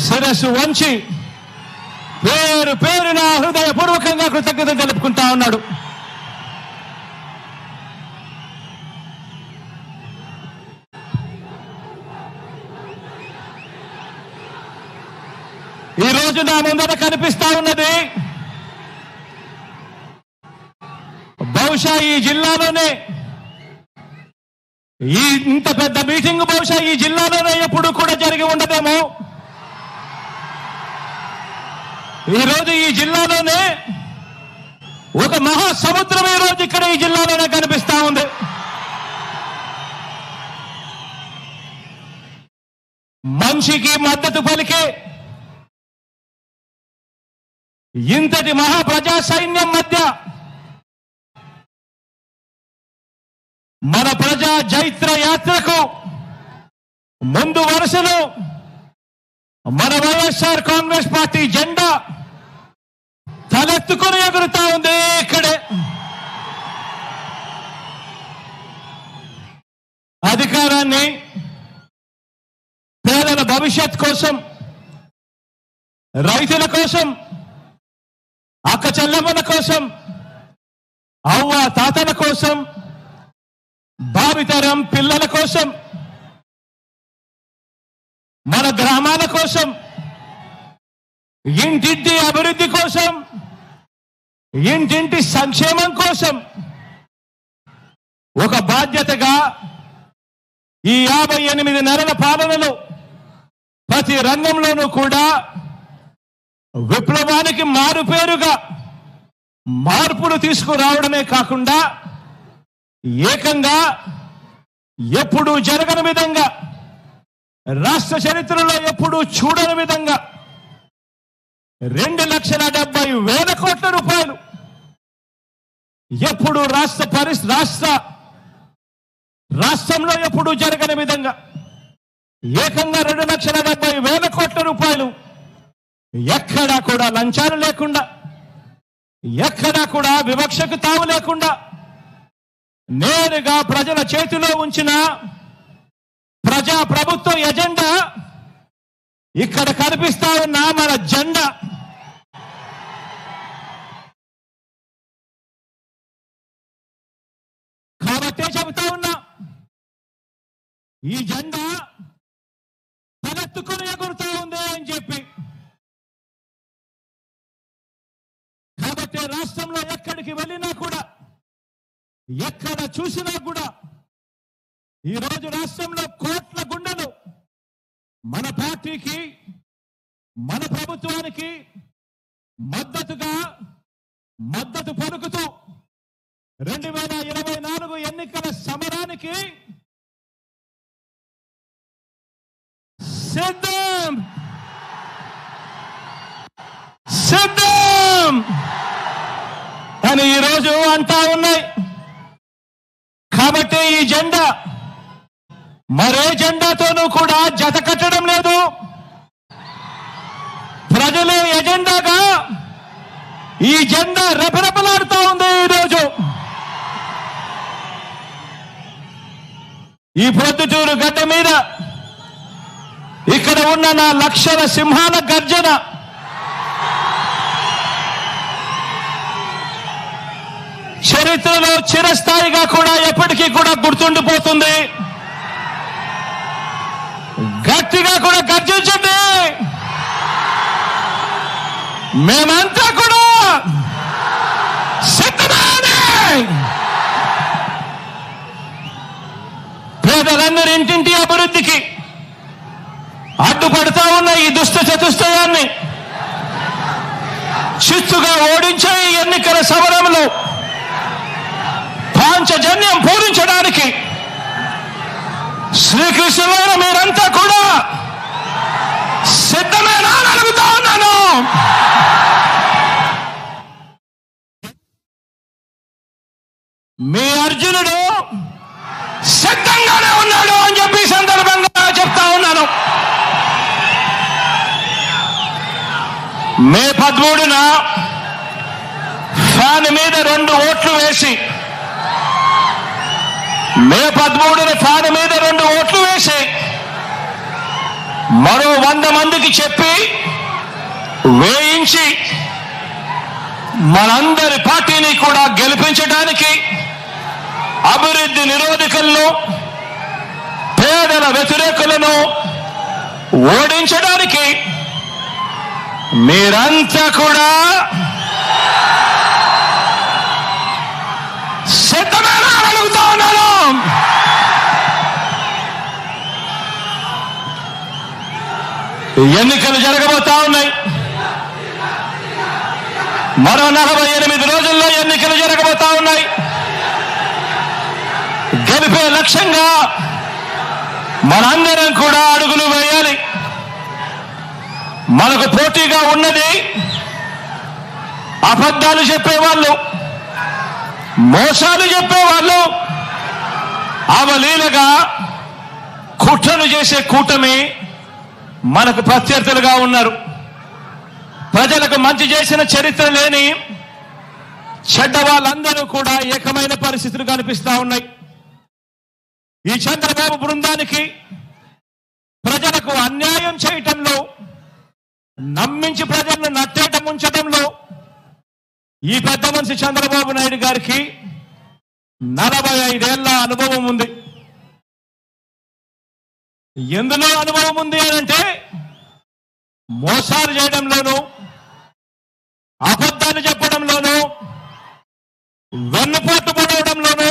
శిరస్సు వంచి పేరు పేరున హృదయపూర్వకంగా కృతజ్ఞతలు తెలుపుకుంటా ఉన్నాడు. ఈ రోజు నా ముందర కనిపిస్తా ఉన్నది బహుశా ఈ జిల్లాలోనే ఇంత పెద్ద మీటింగ్ బహుశా ఈ జిల్లాలోనే ఎప్పుడు కూడా జరిగి ఉండదేమో. ఈరోజు ఈ జిల్లాలోనే ఒక మహాసముద్రం ఈ రోజు ఇక్కడ ఈ జిల్లాలోనే కనిపిస్తా ఉంది. మనిషికి మద్దతు పలికే ఇంతటి మహాప్రజా సైన్యం మధ్య మన ప్రజా జైత్ర యాత్రకు ముందు వరుసలో మన వైఎస్ఆర్ కాంగ్రెస్ పార్టీ జెండా తలెత్తుకుని ఎగురుతా ఉంది. ఇక్కడే అధికారాన్ని పేదల భవిష్యత్ కోసం, రైతుల కోసం, అక్క చెల్లెమ్మల కోసం, అవ్వ తాతల కోసం, భావితరం పిల్లల కోసం, మన గ్రామాల కోసం, ఇంటింటి అభివృద్ధి కోసం, ఇంటింటి సంక్షేమం కోసం ఒక బాధ్యతగా ఈ 58 నెలల పాలనలో ప్రతి రంగంలోనూ కూడా విప్లవానికి మారుపేరుగా మార్పులు తీసుకురావడమే కాకుండా ఏకంగా ఎప్పుడూ జరగని విధంగా, రాష్ట్ర చరిత్రలో ఎప్పుడూ చూడని విధంగా 2,70,000 కోట్ల రూపాయలు ఎప్పుడు రాష్ట్రంలో ఎప్పుడూ జరగని విధంగా ఏకంగా 2,70,000 కోట్ల రూపాయలు ఎక్కడా కూడా లంచాలు లేకుండా, ఎక్కడా కూడా వివక్షకు తావు లేకుండా నేరుగా ప్రజల చేతిలో ఉంచిన ప్రజా ప్రభుత్వ ఎజెండా ఇక్కడ కనిపిస్తా ఉన్న మన జెండా. కాబట్టే చెబుతా ఉన్నా, ఈ జెండా తలెత్తుకుని ఎగురుతా ఉంది అని చెప్పి. కాబట్టి రాష్ట్రంలో ఎక్కడికి వెళ్ళినా కూడా, ఎక్కడ చూసినా కూడా ఈరోజు రాష్ట్రంలో కోట్ల గుండెలు మన పార్టీకి, మన ప్రభుత్వానికి మద్దతు పలుకుతూ 2024 ఎన్నికల సమరానికి సిద్ధం అని ఈరోజు అంటా ఉన్నాయి. కాబట్టి ఈ జెండా మరే జెండాతోనూ కూడా జత కట్టడం లేదు. ప్రజలే ఎజెండాగా ఈ జెండా రెపరెపలాడుతూ ఉంది. ఈరోజు ఈ ప్రొద్దుటూరు గడ్డ మీద ఇక్కడ ఉన్న నా లక్షల సింహాల గర్జన చరిత్రలో చిరస్థాయిగా కూడా ఎప్పటికీ కూడా గుర్తుండిపోతుంది. గట్టిగా కూడా గర్జించండి. మేమంతా కూడా సిద్ధమే. పేదలందరి ఇంటింటి అభివృద్ధికి అడ్డుపడతా ఉన్న ఈ దుష్ట చతుష్టయాన్ని చిత్తుగా ఓడించే ఈ ఎన్నికల సమరంలో పాంచజన్యం పూరించడానికి శ్రీకృష్ణుడు మీరంతా కూడా సిద్ధమేనా అని అడుగుతా ఉన్నాను. మీ అర్జునుడు సిద్ధంగానే ఉన్నాడు అని చెప్పి సందర్భంగా చెప్తా ఉన్నాను. మే 13న ఫ్యాన్ మీద 2 ఓట్లు వేసి, మే 13న ఫ్యాన్ మీద 2 ఓట్లు వేసి మరో 100 మందికి చెప్పి వేయించి మనందరి పార్టీని కూడా గెలిపించడానికి, అభివృద్ధి నిరోధకులను, పేదల వ్యతిరేకులను ఓడించడానికి మీరంతా కూడా సిద్ధమేనా అడుగుతా ఉన్నాను. ఎన్నికలు జరగబోతా ఉన్నాయి. మరో 48 రోజుల్లో ఎన్నికలు జరగబోతా ఉన్నాయి. గెలిపే లక్ష్యంగా మనందరం కూడా అడుగులు వేయాలి. మనకు పోటీగా ఉన్నది అబద్ధాలు చెప్పేవాళ్ళు, మోసాలు చెప్పేవాళ్ళు, అవలీలగా కుట్రలు చేసే కూటమి మనకు ప్రత్యర్థులుగా ఉన్నారు. ప్రజలకు మంచి చేసిన చరిత్ర లేని చెడ్డ వాళ్ళందరూ కూడా ఏకమైన పరిస్థితులు కనిపిస్తా ఉన్నాయి. ఈ చంద్రబాబు బృందానికి ప్రజలకు అన్యాయం చేయటంలో, నమ్మించి ప్రజలను నట్టేట ముంచడంలో ఈ పెద్ద మనిషి చంద్రబాబు నాయుడు గారికి 45 ఏళ్ల అనుభవం ఉంది. ఎందులో అనుభవం ఉంది అంటే మోసాలు చేయడంలోనూ, అబద్ధాలు చెప్పడంలోనూ, వెన్నుపోటు పడవడంలోనూ,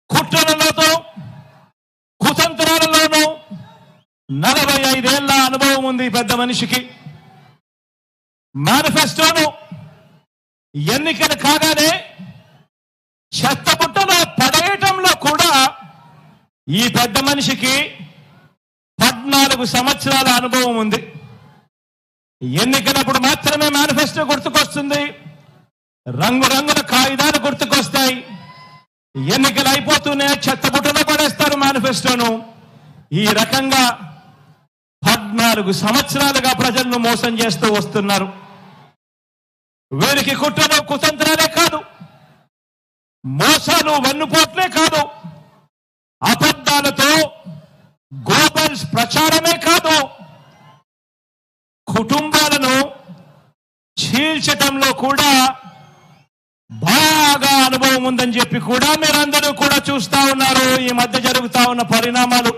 కుట్రలతో కుతంత్రాలలోనూ 45 ఏళ్ల అనుభవం ఉంది పెద్ద మనిషికి. మేనిఫెస్టోను ఎన్నికలు కాగానే చెత్తబుట్టలో పడేయటంలో కూడా ఈ పెద్ద మనిషికి 14 సంవత్సరాల అనుభవం ఉంది. ఎన్నికలప్పుడు మాత్రమే మేనిఫెస్టో గుర్తుకొస్తుంది, రంగురంగుల కాగితాలు గుర్తుకొస్తాయి. ఎన్నికలు అయిపోతూనే చెత్తబుట్టలో పడేస్తారు మేనిఫెస్టోను. ఈ రకంగా 14 సంవత్సరాలుగా ప్రజలను మోసం చేస్తూ వస్తున్నారు. వీరికి కుట్రలు కుతంత్రాలే కాదు, మోసాలు వెన్నుపోట్లే కాదు, అబద్ధాలతో గోబల్స్ ప్రచారమే కాదు, కుటుంబాలను చీల్చటంలో కూడా బాగా అనుభవం ఉందని చెప్పి కూడా మీరందరూ కూడా చూస్తా ఉన్నారు. ఈ మధ్య జరుగుతా ఉన్న పరిణామాలు.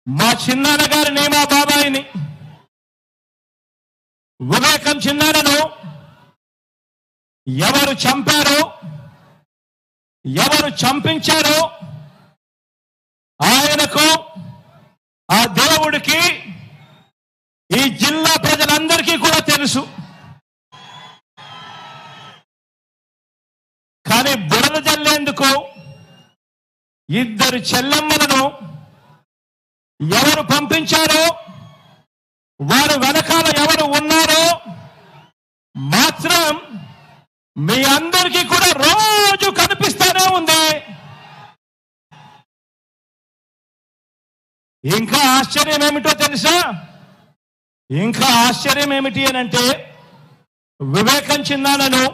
మా చిన్నాన్న గారిని, మా బాబాయిని, వివేకం చిన్నాన్నను ఎవరు చంపారో, ఎవరు చంపించారో ఆయనకు, ఆ దేవుడికి, ఈ జిల్లా ప్రజలందరికీ కూడా తెలుసు. కానీ బురద జల్లేందుకు ఇద్దరు చెల్లెమ్మలను ఎవరు పంపించారో, వారు వెనకాల ఎవరు ఉన్నారో మాత్రం మీ అందరికీ కూడా రోజు కనిపిస్తూనే ఉంది. ఇంకా ఆశ్చర్యం ఏమిటో తెలుసా? ఇంకా ఆశ్చర్యం ఏమిటి అనంటే, వివేకం చిన్నాన్నను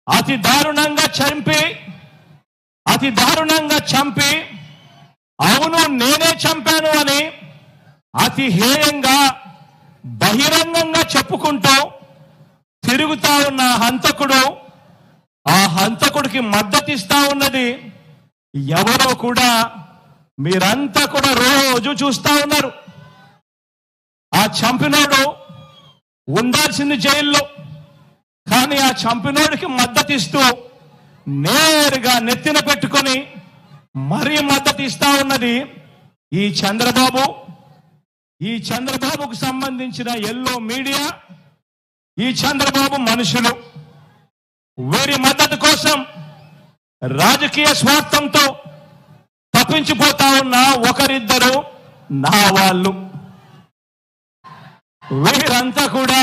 అతి దారుణంగా చంపి అవును నేనే చంపాను అని అతి హేయంగా బహిరంగంగా చెప్పుకుంటూ తిరుగుతా ఉన్న హంతకుడు, ఆ హంతకుడికి మద్దతిస్తా ఉన్నది ఎవరో కూడా మీరంతా కూడా రోజు చూస్తా ఉన్నారు. ఆ చంపినోడు ఉండాల్సింది జైల్లో, కానీ ఆ చంపినోడికి మద్దతిస్తూ నేరుగా నెత్తిన పెట్టుకొని మరీ మద్దతిస్తా ఉన్నది ఈ చంద్రబాబు, ఈ చంద్రబాబుకు సంబంధించిన ఎల్లో మీడియా, ఈ చంద్రబాబు మనుషులు. వీరి మద్దతు కోసం రాజకీయ స్వార్థంతో తప్పించిపోతా ఉన్న ఒకరిద్దరు నా వాళ్ళు. వీరంతా కూడా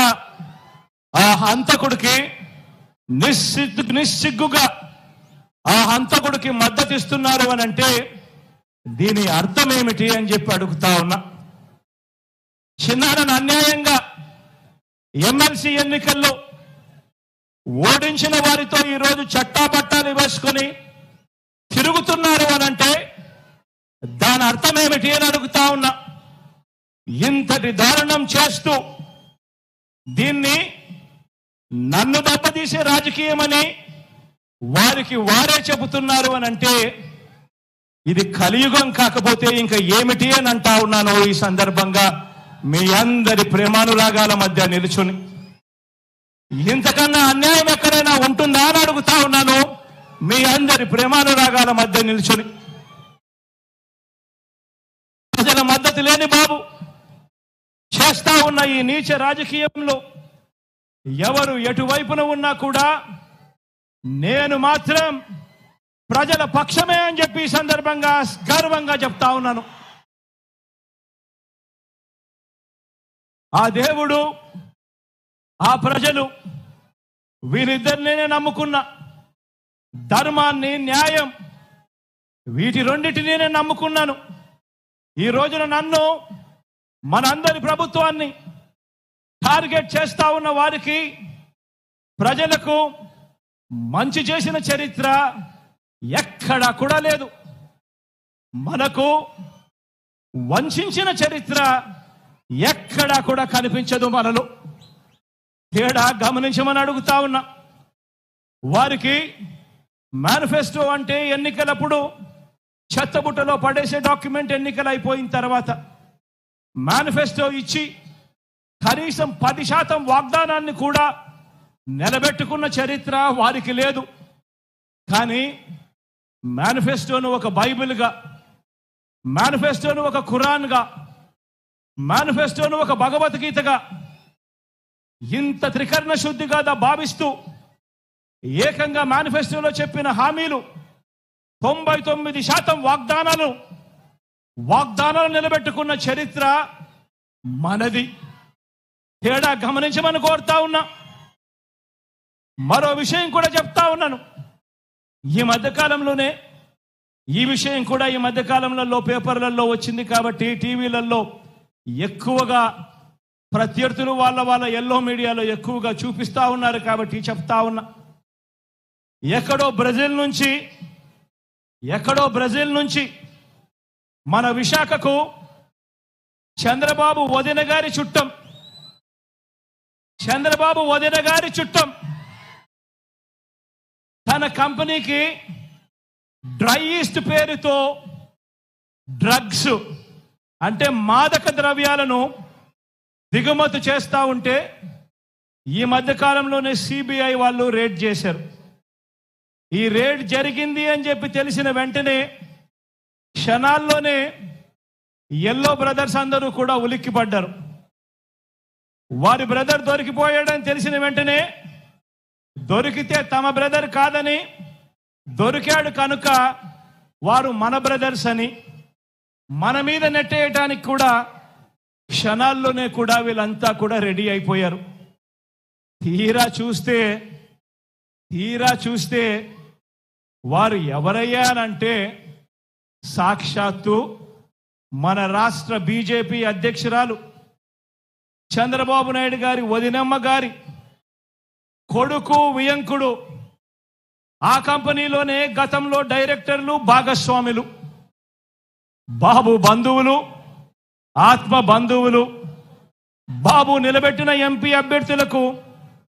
ఆ హంతకుడికి నిస్సిగ్గుగా ఆ హంతకుడికి మద్దతిస్తున్నారు అని అంటే దీని అర్థం ఏమిటి అని చెప్పి అడుగుతా ఉన్నా. చిన్నాన్నను అన్యాయంగా ఎమ్మెల్సీ తిరుగుతున్నారు అనంటే దాని అర్థం ఏమిటి అని అడుగుతా ఉన్నా. ఇంతటి దారుణం చేస్తూ దీన్ని నన్ను దెబ్బతీసే రాజకీయమని వారికి వారే చెబుతున్నారు అనంటే ఇది కలియుగం కాకపోతే ఇంకా ఏమిటి అని అంటా ఉన్నాను. ఈ సందర్భంగా మీ అందరి ప్రేమానురాగాల మధ్య నిలుచుని ఇంతకన్నా అన్యాయం ఎక్కడైనా ఉంటుందా అని అడుగుతా ఉన్నాను. మీ అందరి ప్రేమానురాగాల మధ్య నిలుచుని ప్రజల మద్దతు లేని బాబు చేస్తా ఉన్న ఈ నీచ రాజకీయంలో ఎవరు ఎటువైపున ఉన్నా కూడా నేను మాత్రం ప్రజల పక్షమే అని చెప్పి ఈ సందర్భంగా గర్వంగా చెప్తా ఉన్నాను. ఆ దేవుడు, ఆ ప్రజలు వీరిద్దరినే నమ్ముకున్న ధర్మాన్ని, న్యాయం వీటి రెండింటినీ నేను నమ్ముకున్నాను. ఈ రోజున నన్ను, మనందరి ప్రభుత్వాన్ని టార్గెట్ చేస్తా ఉన్న వారికి, ప్రజలకు మంచి చేసిన చరిత్ర ఎక్కడా కూడా లేదు. మనకు వంచిన చరిత్ర ఎక్కడా కూడా కనిపించదు. మనలో తేడా గమనించమని అడుగుతా ఉన్నా. వారికి మేనిఫెస్టో అంటే ఎన్నికలప్పుడు చెత్తబుట్టలో పడేసే డాక్యుమెంట్. ఎన్నికలు అయిపోయిన తర్వాత మేనిఫెస్టో ఇచ్చి కనీసం 10% వాగ్దానాన్ని కూడా నిలబెట్టుకున్న చరిత్ర వారికి లేదు. కానీ మేనిఫెస్టోను ఒక బైబిల్గా, మేనిఫెస్టోను ఒక ఖురాన్గా, మేనిఫెస్టోను ఒక భగవద్గీతగా ఇంత త్రికరణ శుద్ధిగా భావిస్తూ ఏకంగా మేనిఫెస్టోలో చెప్పిన హామీలు 99% వాగ్దానాలు నిలబెట్టుకున్న చరిత్ర మనది. తేడా గమనించమని కోరుతా ఉన్నా. మరో విషయం కూడా చెప్తా ఉన్నాను. ఈ మధ్యకాలంలోనే ఈ విషయం కూడా ఈ మధ్యకాలంలో పేపర్లలో వచ్చింది కాబట్టి టీవీలలో ఎక్కువగా ప్రత్యర్థులు వాళ్ళ ఎల్లో మీడియాలో ఎక్కువగా చూపిస్తా ఉన్నారు కాబట్టి చెప్తా ఉన్నా. ఎక్కడో బ్రెజిల్ నుంచి మన విశాఖకు చంద్రబాబు వదిన గారి చుట్టం తన కంపెనీకి డ్రై ఈస్ట్ పేరుతో డ్రగ్స్ అంటే మాదక ద్రవ్యాలను దిగుమతి చేస్తూ ఉంటే ఈ మధ్యకాలంలోనే సిబిఐ వాళ్ళు రేడ్ చేశారు. ఈ రేడ్ జరిగింది అని చెప్పి తెలిసిన వెంటనే క్షణాల్లోనే ఎల్లో బ్రదర్స్ అందరూ కూడా ఉలిక్కిపడ్డారు. వారి బ్రదర్ దొరికిపోయాడని తెలిసిన వెంటనే దొరికితే తమ బ్రదర్ కాదని, దొరికాడు కనుక వారు మన బ్రదర్స్ అని మన మీద నెట్టేయటానికి కూడా క్షణాల్లోనే కూడా వీళ్ళంతా కూడా రెడీ అయిపోయారు. తీరా చూస్తే వారు ఎవరయ్యారంటే సాక్షాత్తు మన రాష్ట్ర బీజేపీ అధ్యక్షురాలు చంద్రబాబు నాయుడు గారి వదినమ్మ గారి కొడుకు వియంకుడు. ఆ కంపెనీలోనే గతంలో డైరెక్టర్లు, భాగస్వాములు, బాబు బంధువులు, ఆత్మ బంధువులు, బాబు నిలబెట్టిన ఎంపీ అభ్యర్థులకు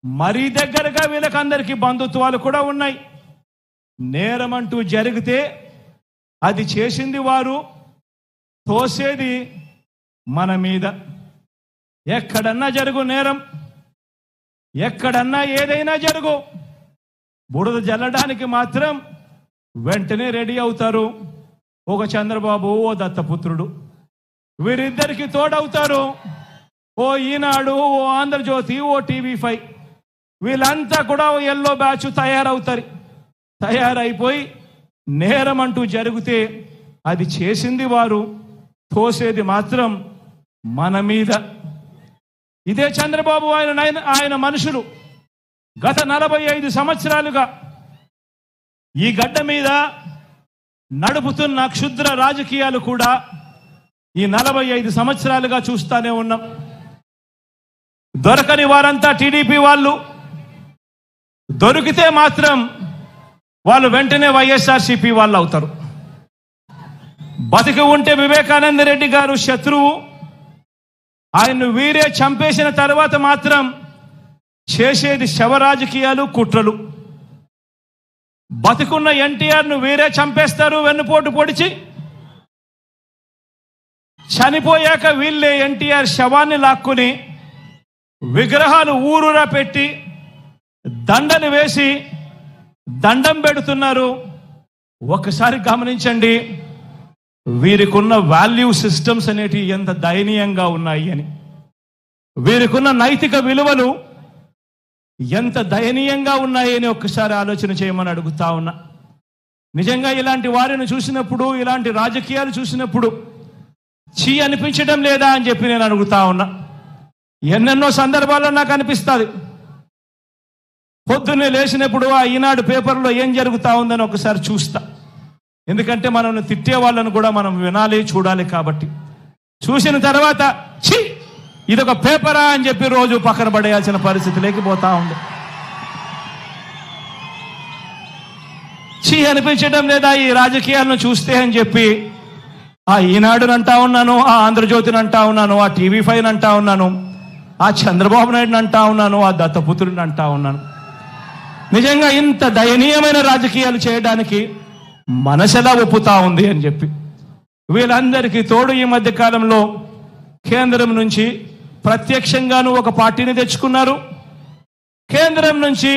మరీ దగ్గరగా వీళ్ళకందరికీ బంధుత్వాలు కూడా ఉన్నాయి. నేరమంటూ జరిగితే అది చేసింది వారు, తోసేది మన మీద. ఎక్కడన్నా జరుగు నేరం, ఎక్కడన్నా ఏదైనా జరుగు, బురద జల్లడానికి మాత్రం వెంటనే రెడీ అవుతారు. ఒక చంద్రబాబు, ఓ దత్తపుత్రుడు, వీరిద్దరికి తోడవుతారు ఓ ఈనాడు, ఓ ఆంధ్రజ్యోతి, ఓ టీవీ5. వీళ్ళంతా కూడా ఎల్లో బ్యాచ్ తయారైపోయి నేరం అంటూ జరిగితే అది చేసింది వారు, తోసేది మాత్రం మన మీద. ఇదే చంద్రబాబు ఆయన మనుషులు గత 45 సంవత్సరాలుగా ఈ గడ్డ మీద నడుపుతున్న క్షుద్ర రాజకీయాలు కూడా ఈ 45 సంవత్సరాలుగా చూస్తానే ఉన్నాం. దొరకని వారంతా టీడీపీ వాళ్ళు, దొరికితే మాత్రం వాళ్ళు వెంటనే వైఎస్ఆర్సీపీ వాళ్ళు అవుతారు. బతికి ఉంటే వివేకానంద రెడ్డి గారు శత్రువు, ఆయన్ను వీరే చంపేసిన తర్వాత మాత్రం చేసేది శవ రాజకీయాలు, కుట్రలు. బతికున్న ఎన్టీఆర్ను వీరే చంపేస్తారు వెన్నుపోటు పొడిచి. చనిపోయాక వీళ్ళే ఎన్టీఆర్ శవాన్ని లాక్కుని విగ్రహాలు ఊరూరా పెట్టి దండలు వేసి దండం పెడుతున్నారు. ఒకసారి గమనించండి, వీరికున్న వాల్యూ సిస్టమ్స్ అనేటివి ఎంత దయనీయంగా ఉన్నాయి అని, వీరికున్న నైతిక విలువలు ఎంత దయనీయంగా ఉన్నాయి అని ఒక్కసారి ఆలోచన చేయమని అడుగుతా ఉన్నా. నిజంగా ఇలాంటి వారిని చూసినప్పుడు, ఇలాంటి రాజకీయాలు చూసినప్పుడు చీ అనిపించడం లేదా అని చెప్పి నేను అడుగుతా ఉన్నా. ఎన్నెన్నో సందర్భాల్లో నాకు అనిపిస్తుంది. పొద్దున్నే లేచినప్పుడు ఆ ఈనాడు పేపర్లో ఏం జరుగుతూ ఉందని ఒకసారి చూస్తా. ఎందుకంటే మనం తిట్టే వాళ్ళను కూడా మనం వినాలి, చూడాలి. కాబట్టి చూసిన తర్వాత ఛీ ఇదొక పేపరా అని చెప్పి రోజు పక్కన పడేయాల్సిన పరిస్థితి లేకపోతా ఉంది. ఛీ అనిపించడం లేదా ఈ రాజకీయాలను చూస్తే అని చెప్పి ఆ ఈనాడుని అంటా ఉన్నాను, ఆ ఆంధ్రజ్యోతిని అంటా ఉన్నాను, ఆ టీవీ5 అంటా ఉన్నాను, ఆ చంద్రబాబు నాయుడుని అంటా ఉన్నాను, ఆ దత్తపుత్రుడిని అంటా ఉన్నాను. నిజంగా ఇంత దయనీయమైన రాజకీయాలు చేయడానికి మనసెలా ఒప్పుతా ఉంది అని చెప్పి. వీళ్ళందరికీ తోడు ఈ మధ్య కాలంలో కేంద్రం నుంచి ప్రత్యక్షంగాను ఒక పార్టీని తెచ్చుకున్నారు, కేంద్రం నుంచి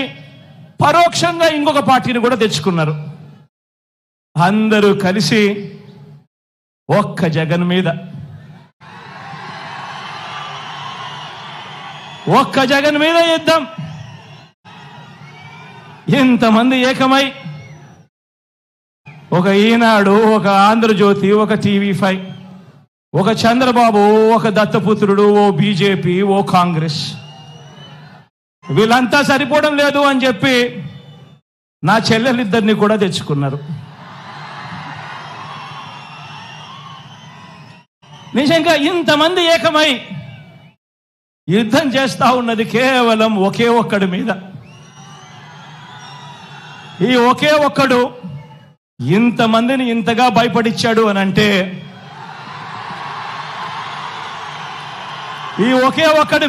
పరోక్షంగా ఇంకొక పార్టీని కూడా తెచ్చుకున్నారు. అందరూ కలిసి ఒక్క జగన్ మీద, ఒక్క జగన్ మీద యుద్ధం. ఇంతమంది ఏకమై ఒక ఈనాడు, ఒక ఆంధ్రజ్యోతి, ఒక టీవీ5, ఒక చంద్రబాబు, ఒక దత్తపుత్రుడు, ఓ బీజేపీ, ఓ కాంగ్రెస్, వీళ్ళంతా సరిపోవడం లేదు అని చెప్పి నా చెల్లెలిద్దరిని కూడా తెచ్చుకున్నారు. నిజంగా ఇంతమంది ఏకమై యుద్ధం చేస్తా ఉన్నది కేవలం ఒకే ఒక్కడి మీద. ఈ ఒకే ఒక్కడు ఇంతమందిని ఇంతగా భయపడిచ్చాడు అని అంటే, ఈ ఒకే ఒక్కడి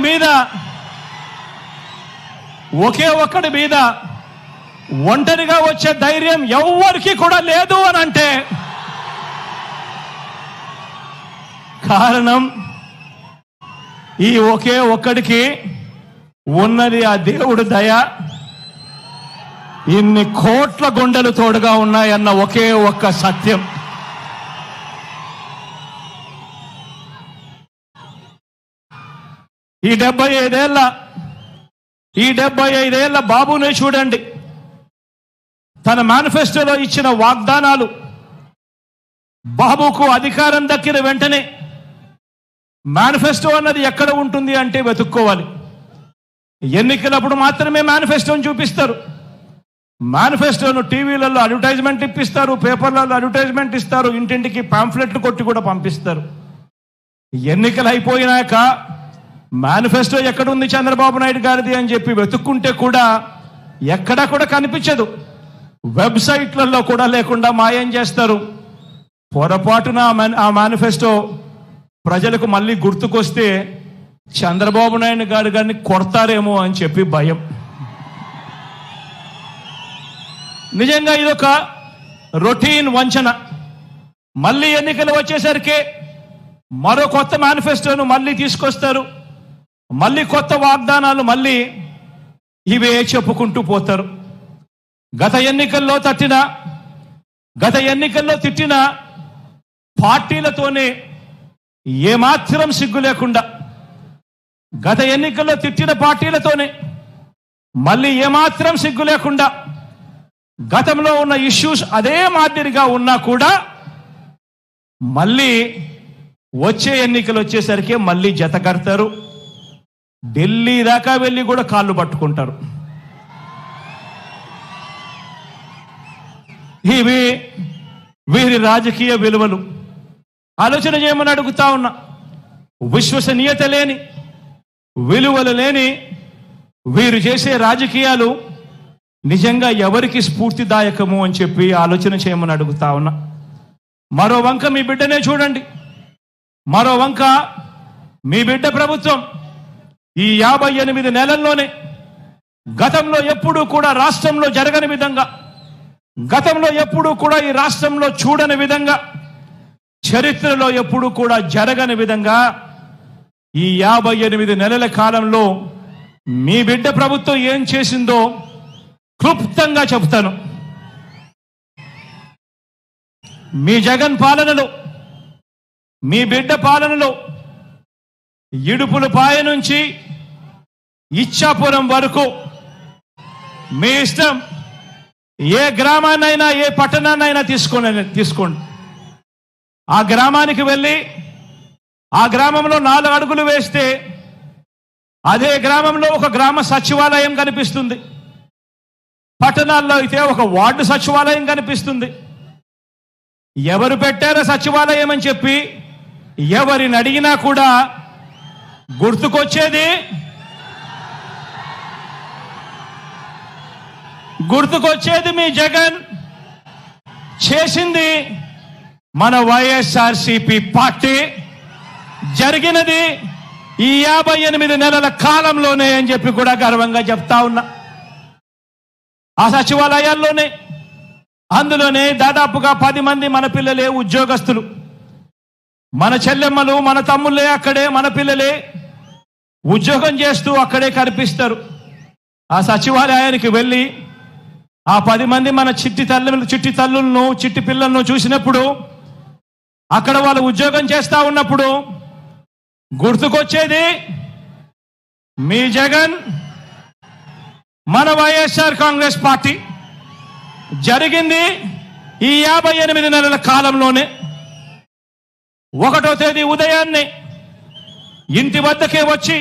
మీద ఒంటరిగా వచ్చే ధైర్యం ఎవ్వరికి కూడా లేదు అని అంటే కారణం ఈ ఒకే ఒక్కడికి ఉన్నది ఆ దేవుడు దయ. ఇన్ని కోట్ల గుండెలు తోడుగా ఉన్నాయన్న ఒకే ఒక్క సత్యం. ఈ 75 ఏళ్ల బాబునే చూడండి. తన మేనిఫెస్టోలో ఇచ్చిన వాగ్దానాలు, బాబుకు అధికారం దక్కిన వెంటనే మేనిఫెస్టో అన్నది ఎక్కడ ఉంటుంది అంటే వెతుక్కోవాలి. ఎన్నికలప్పుడు మాత్రమే మేనిఫెస్టోని చూపిస్తారు. మేనిఫెస్టోను టీవీలలో అడ్వర్టైజ్మెంట్ ఇప్పిస్తారు, పేపర్లలో అడ్వర్టైజ్మెంట్ ఇస్తారు, ఇంటింటికి పాంఫ్లెట్లు కొట్టి కూడా పంపిస్తారు. ఎన్నికలు అయిపోయినాక మేనిఫెస్టో ఎక్కడుంది చంద్రబాబు నాయుడు గారిది అని చెప్పి వెతుక్కుంటే కూడా ఎక్కడా కూడా కనిపించదు. వెబ్సైట్లలో కూడా లేకుండా మాయం చేస్తారు. పొరపాటున ఆ మేనిఫెస్టో ప్రజలకు మళ్ళీ గుర్తుకొస్తే చంద్రబాబు నాయుడు గారిని కొడతారేమో అని చెప్పి భయం. నిజంగా ఇదొక రొటీన్ వంచన. మళ్ళీ ఎన్నికలు వచ్చేసరికి మరో కొత్త మేనిఫెస్టోను మళ్ళీ తీసుకొస్తారు, మళ్ళీ కొత్త వాగ్దానాలు, మళ్ళీ ఇవే చెప్పుకుంటూ పోతారు. గత ఎన్నికల్లో తిట్టిన పార్టీలతోనే ఏమాత్రం సిగ్గు లేకుండా, గత ఎన్నికల్లో తిట్టిన పార్టీలతోనే మళ్ళీ ఏమాత్రం సిగ్గు లేకుండా, గతంలో ఉన్న ఇష్యూస్ అదే మాదిరిగా ఉన్నా కూడా మళ్ళీ వచ్చే ఎన్నికలు వచ్చేసరికి మళ్ళీ జత కడతారు. ఢిల్లీ దాకా వెళ్ళి కూడా కాళ్ళు పట్టుకుంటారు. ఇవి వీరి రాజకీయ విలువలు. ఆలోచన చేయమని అడుగుతా ఉన్నా. విశ్వసనీయత లేని, విలువలు లేని వీరు చేసే రాజకీయాలు నిజంగా ఎవరికి స్ఫూర్తిదాయకము అని చెప్పి ఆలోచన చేయమని అడుగుతా ఉన్నా. మరో వంక మీ బిడ్డనే చూడండి. మరో వంక మీ బిడ్డ ప్రభుత్వం ఈ 58 నెలల్లోనే గతంలో ఎప్పుడూ కూడా రాష్ట్రంలో జరగని విధంగా, గతంలో ఎప్పుడూ కూడా ఈ రాష్ట్రంలో చూడని విధంగా, చరిత్రలో ఎప్పుడూ కూడా జరగని విధంగా ఈ 58 నెలల కాలంలో మీ బిడ్డ ప్రభుత్వం ఏం చేసిందో క్లుప్తంగా చెప్తాను. మీ జగన్ పాలనలో, మీ బిడ్డ పాలనలో ఇడుపులపాయ నుంచి ఇచ్చాపురం వరకు మీ ఇష్టం, ఏ గ్రామాన్నైనా ఏ పట్టణాన్నైనా తీసుకోండి. ఆ గ్రామానికి వెళ్ళి ఆ గ్రామంలో 4 అడుగులు వేస్తే అదే గ్రామంలో ఒక గ్రామ సచివాలయం కనిపిస్తుంది. పట్టణాల్లో అయితే ఒక వార్డు సచివాలయం కనిపిస్తుంది. ఎవరు పెట్టారో సచివాలయం అని చెప్పి ఎవరిని అడిగినా కూడా గుర్తుకొచ్చేది మీ జగన్ చేసింది మన వైఎస్ఆర్సీపీ పార్టీ. జరిగినది ఈ 58 నెలల కాలంలోనే అని చెప్పి కూడా గర్వంగా చెప్తా ఉన్నా. ఆ సచివాలయాల్లోనే, అందులోనే దాదాపుగా 10 మంది మన పిల్లలే ఉద్యోగస్తులు, మన చెల్లెమ్మలు మన తమ్ముళ్ళే అక్కడే, మన పిల్లలే ఉద్యోగం చేస్తూ అక్కడే కనిపిస్తారు. ఆ సచివాలయానికి వెళ్ళి ఆ 10 మంది మన చిట్టి తల్లులను చిట్టి పిల్లలను చూసినప్పుడు, అక్కడ వాళ్ళు ఉద్యోగం చేస్తా ఉన్నప్పుడు గుర్తుకొచ్చేది మీ జగన్, మన వైఎస్ఆర్ కాంగ్రెస్ పార్టీ. జరిగింది ఈ 58 నెలల కాలంలోనే. 1వ తేదీ ఉదయాన్నే ఇంటి వద్దకే వచ్చి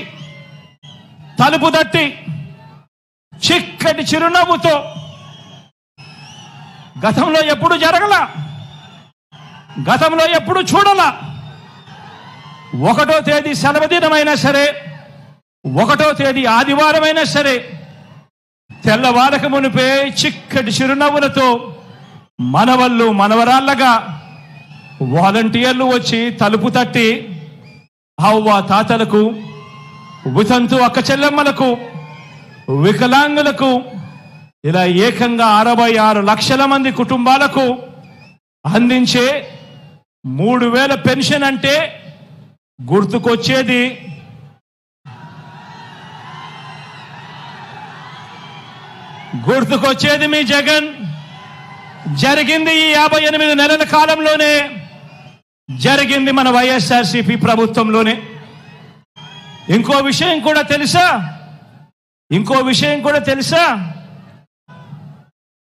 తలుపు తట్టి చిక్కటి చిరునవ్వుతో, గతంలో ఎప్పుడు జరగలా, గతంలో ఎప్పుడు చూడలా, 1వ తేదీ సెలవు దినమైనా సరే, 1వ తేదీ ఆదివారమైనా సరే, తెల్లవారక మునిపే చిక్కటి చిరునవ్వులతో మనవళ్ళు మనవరాళ్ళగా వాలంటీర్లు వచ్చి తలుపు తట్టి అవ్వ తాతలకు, వితంతు అక్క చెల్లెమ్మలకు, వికలాంగులకు, ఇలా ఏకంగా 66 లక్షల మంది కుటుంబాలకు అందించే 3000 పెన్షన్ అంటే గుర్తుకొచ్చేది మీ జగన్. జరిగింది ఈ 58 నెలల కాలంలోనే, జరిగింది మన వైఎస్ఆర్సీపీ ప్రభుత్వంలోనే. ఇంకో విషయం కూడా తెలుసా,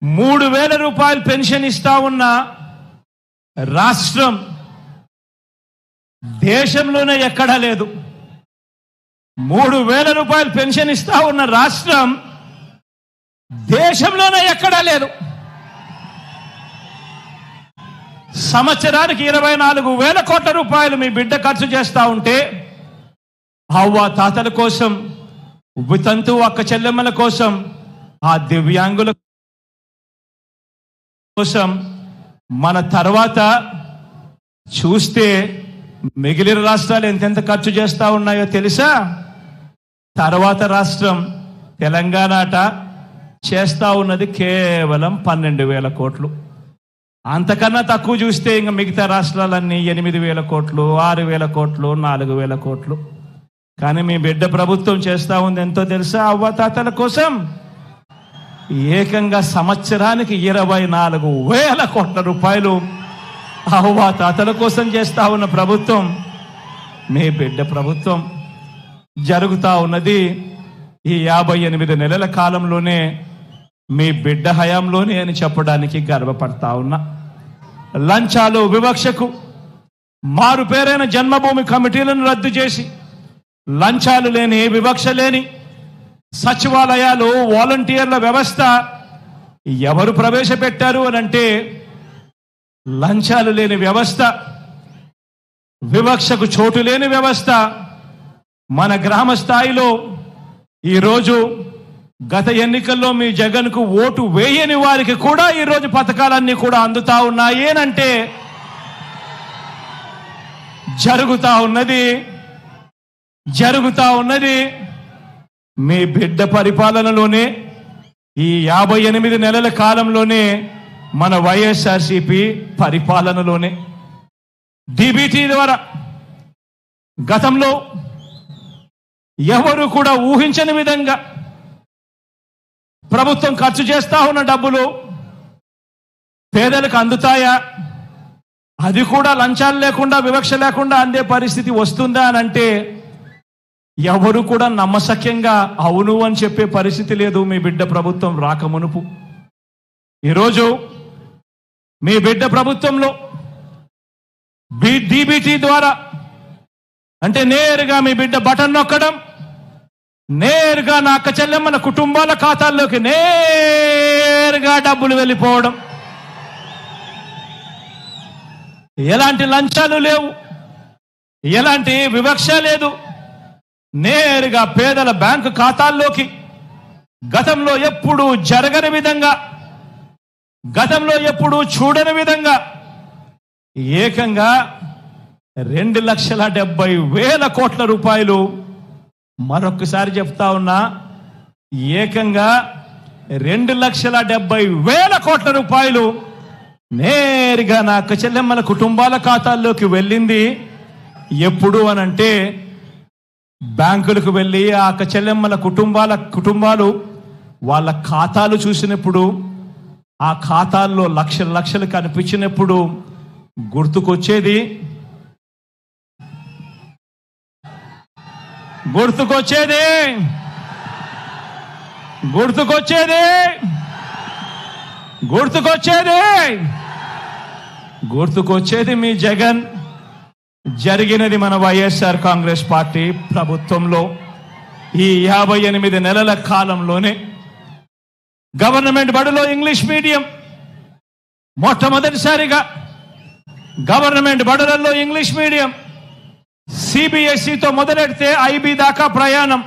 3000 రూపాయలు పెన్షన్ ఇస్తా ఉన్న రాష్ట్రం దేశంలోనే ఎక్కడా లేదు. 3000 రూపాయలు పెన్షన్ ఇస్తా ఉన్న రాష్ట్రం దేశంలోనే ఎక్కడా లేదు. సంవత్సరానికి 24,000 కోట్ల రూపాయలు మీ బిడ్డ ఖర్చు చేస్తా ఉంటే, అవ్వ తాతల కోసం, వితంతు అక్క చెల్లెమ్మల కోసం, ఆ దివ్యాంగుల కోసం, మన తర్వాత చూస్తే మిగిలిన రాష్ట్రాలు ఎంతెంత ఖర్చు చేస్తా ఉన్నాయో తెలుసా? తర్వాత రాష్ట్రం తెలంగాణ చేస్తా ఉన్నది కేవలం 12,000 కోట్లు. అంతకన్నా తక్కువ చూస్తే ఇంకా మిగతా రాష్ట్రాలన్నీ 8,000 కోట్లు, 6,000 కోట్లు, 4,000 కోట్లు. కానీ మీ బిడ్డ ప్రభుత్వం చేస్తా ఉంది ఎంతో తెలుసా? అవ్వతాతల కోసం ఏకంగా సంవత్సరానికి 24,000 కోట్ల రూపాయలు అవ్వతాతల కోసం చేస్తా ఉన్న ప్రభుత్వం మీ బిడ్డ ప్రభుత్వం. జరుగుతా ఉన్నది ఈ 58 నెలల కాలంలోనే, మీ బిడ్డ హయాంలోనే అని చెప్పడానికి గర్వపడతా ఉన్నా. లంచాలు, వివక్షకు మారు పేరైన జన్మభూమి కమిటీలను రద్దు చేసి, లంచాలు లేని, వివక్ష లేని సచివాలయాలు, వాలంటీర్ల వ్యవస్థ ఎవరు ప్రవేశపెట్టారు అనంటే లంచాలు లేని వ్యవస్థ, వివక్షకు చోటు లేని వ్యవస్థ మన గ్రామ స్థాయిలో ఈరోజు గత ఎన్నికల్లో మీ జగన్కు ఓటు వేయని వారికి కూడా ఈరోజు పథకాలన్నీ కూడా అందుతా ఉన్నాయి అంటే జరుగుతా ఉన్నది మీ బిడ్డ పరిపాలనలోనే, ఈ 58 నెలల కాలంలోనే, మన వైఎస్ఆర్సీపీ పరిపాలనలోనే. డీబీటీ ద్వారా గతంలో ఎవరు కూడా ఊహించని విధంగా ప్రభుత్వం ఖర్చు చేస్తా ఉన్న డబ్బులు పేదలకు అందుతాయా, అది కూడా లంచాలు లేకుండా, వివక్ష లేకుండా అందే పరిస్థితి వస్తుందా అని అంటే ఎవరు కూడా నమ్మశక్యంగా అవును అని చెప్పే పరిస్థితి లేదు మీ బిడ్డ ప్రభుత్వం రాకమునుపు. ఈరోజు మీ బిడ్డ ప్రభుత్వంలో డీబీటీ ద్వారా అంటే నేరుగా మీ బిడ్డ బటన్ నొక్కడం, నేరుగా నా అక్క చెల్లెమ్మల కుటుంబాల ఖాతాల్లోకి నేరుగా డబ్బులు వెళ్ళిపోవడం, ఎలాంటి లంచాలు లేవు, ఎలాంటి వివక్ష లేదు, నేరుగా పేదల బ్యాంకు ఖాతాల్లోకి గతంలో ఎప్పుడూ జరగని విధంగా, గతంలో ఎప్పుడూ చూడని విధంగా ఏకంగా 2,70,000 కోట్ల రూపాయలు, మరొకసారి చెప్తా ఉన్నా, ఏకంగా 2,70,000 కోట్ల రూపాయలు నేరుగా నా అక్క చెల్లెమ్మల కుటుంబాల ఖాతాల్లోకి వెళ్ళింది. ఎప్పుడు అనంటే బ్యాంకులకు వెళ్ళి ఆ అక్క చెల్లెమ్మల కుటుంబాలు వాళ్ళ ఖాతాలు చూసినప్పుడు, ఆ ఖాతాల్లో లక్షలు కనిపించినప్పుడు గుర్తుకొచ్చేది మీ జగన్. జరిగినది మన వైఎస్ఆర్ కాంగ్రెస్ పార్టీ ప్రభుత్వంలో ఈ 58 నెలల కాలంలోనే. గవర్నమెంట్ బడిలో ఇంగ్లీష్ మీడియం మొట్టమొదటిసారిగా గవర్నమెంట్ బడులలో ఇంగ్లీష్ మీడియం సిబిఎస్ఈతో మొదలెడితే ఐబీ దాకా ప్రయాణం.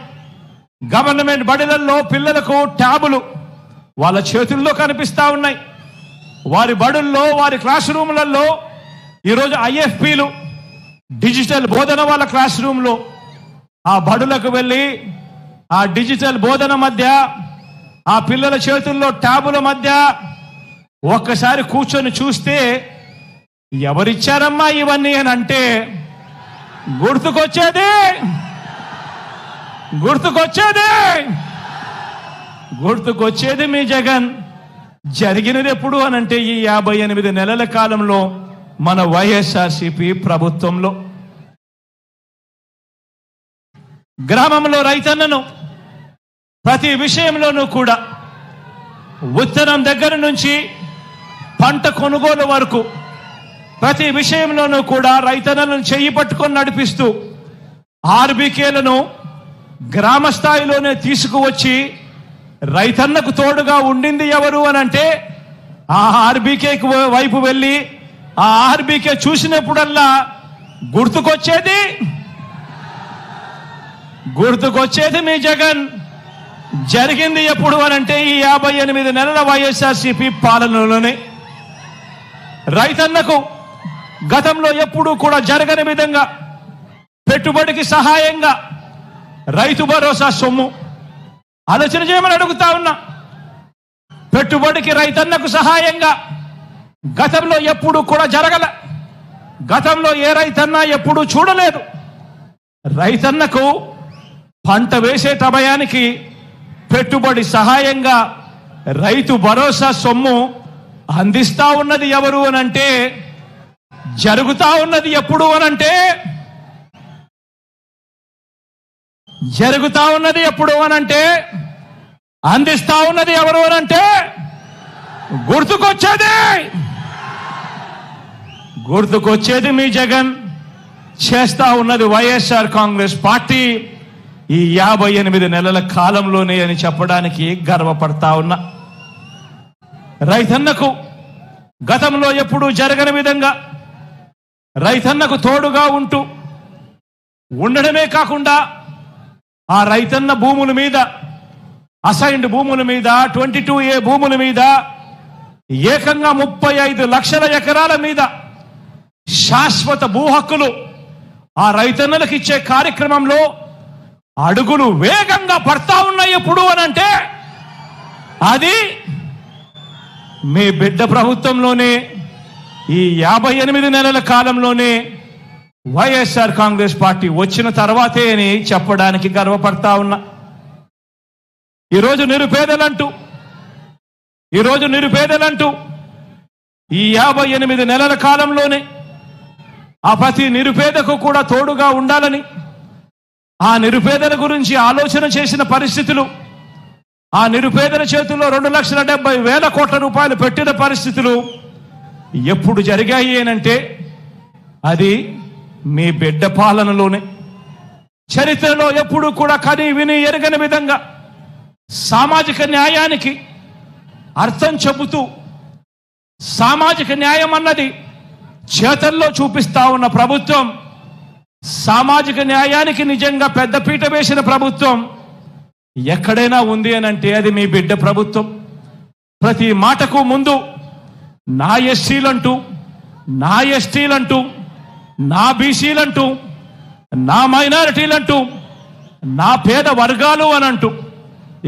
గవర్నమెంట్ బడులలో పిల్లలకు ట్యాబులు వాళ్ళ చేతుల్లో కనిపిస్తా ఉన్నాయి. వారి బడుల్లో, వారి క్లాస్ రూములలో ఈరోజు ఐఎఫ్పీలు, డిజిటల్ బోధన వాళ్ళ క్లాస్ రూమ్లో. ఆ బడులకు వెళ్ళి ఆ డిజిటల్ బోధన మధ్య, ఆ పిల్లల చేతుల్లో ట్యాబుల మధ్య ఒక్కసారి కూర్చొని చూస్తే ఎవరిచ్చారమ్మా ఇవన్నీ అని అంటే గుర్తుకొచ్చేది మీ జగన్. జరిగినది ఎప్పుడు అనంటే ఈ 58 నెలల కాలంలో మన వైఎస్ఆర్సీపీ ప్రభుత్వంలో. గ్రామంలో రైతన్నను ప్రతి విషయంలోనూ కూడా, విత్తనం దగ్గర నుంచి పంట కొనుగోలు వరకు ప్రతి విషయంలోనూ కూడా రైతన్నలను చెయ్యి పట్టుకొని నడిపిస్తూ ఆర్బీకేలను గ్రామ స్థాయిలోనే తీసుకువచ్చి రైతన్నకు తోడుగా ఉండింది ఎవరు అనంటే ఆ ఆర్బీకే వైపు వెళ్ళి ఆ ఆర్బీకే చూసినప్పుడల్లా గుర్తుకొచ్చేది మీ జగన్. జరిగింది ఎప్పుడు అనంటే ఈ 58 నెలల వైఎస్ఆర్సీపీ పాలనలోనే. రైతన్నకు గతంలో ఎప్పుడూ కూడా జరగని విధంగా పెట్టుబడికి సహాయంగా రైతు భరోసా సొమ్ము ఆలోచన చేయమని అడుగుతా ఉన్నా. పెట్టుబడికి రైతన్నకు సహాయంగా గతంలో ఎప్పుడూ కూడా జరగల, గతంలో ఏ రైతన్నా ఎప్పుడూ చూడలేదు. రైతన్నకు పంట వేసే సమయానికి పెట్టుబడి సహాయంగా రైతు భరోసా సొమ్ము అందిస్తా ఉన్నది ఎవరు అనంటే, జరుగుతా ఉన్నది ఎప్పుడు అనంటే, అందిస్తా ఉన్నది ఎవరు అనంటే గుర్తుకొచ్చేది మీ జగన్. చేస్తా ఉన్నది వైఎస్ఆర్ కాంగ్రెస్ పార్టీ ఈ 58 నెలల కాలంలోనే అని చెప్పడానికి గర్వపడతా ఉన్నా. రైతన్నకు గతంలో ఎప్పుడూ జరగని విధంగా రైతన్నకు తోడుగా ఉంటూ ఉండడమే కాకుండా ఆ రైతన్న భూముల మీద అసైన్డ్ భూముల మీద 22A భూముల మీద ఏకంగా 35 లక్షల ఎకరాల మీద శాశ్వత భూ హక్కులు ఆ రైతన్నలకు ఇచ్చే కార్యక్రమంలో అడుగులు వేగంగా పడతా ఉన్నాయి. ఎప్పుడు అనంటే అది మీ బిడ్డ ప్రభుత్వంలోనే, ఈ 58 నెలల కాలంలోనే వైఎస్ఆర్ కాంగ్రెస్ పార్టీ వచ్చిన తర్వాతే అని చెప్పడానికి గర్వపడతా ఉన్నా. ఈరోజు నిరుపేదలంటూ ఈ 58 నెలల కాలంలోనే ఆ ప్రతి నిరుపేదకు కూడా తోడుగా ఉండాలని, ఆ నిరుపేదల గురించి ఆలోచన చేసిన పరిస్థితులు, ఆ నిరుపేదల చేతుల్లో 2,70,000 కోట్ల రూపాయలు పెట్టిన పరిస్థితులు ఎప్పుడు జరిగాయి అనంటే అది మీ బిడ్డ పాలనలోనే. చరిత్రలో ఎప్పుడు కూడా కని విని ఎరగని విధంగా సామాజిక న్యాయానికి అర్థం చెబుతూ సామాజిక న్యాయం అన్నది చేతల్లో చూపిస్తా ఉన్న ప్రభుత్వం, సామాజిక న్యాయానికి నిజంగా పెద్దపీట వేసిన ప్రభుత్వం ఎక్కడైనా ఉంది అనంటే అది మీ బిడ్డ ప్రభుత్వం. ప్రతి మాటకు ముందు నా ఎస్సీలంటూ, నా ఎస్టీలంటూ, నా బీసీలంటూ, నా మైనారిటీలంటూ, నా పేద వర్గాలు అనంటూ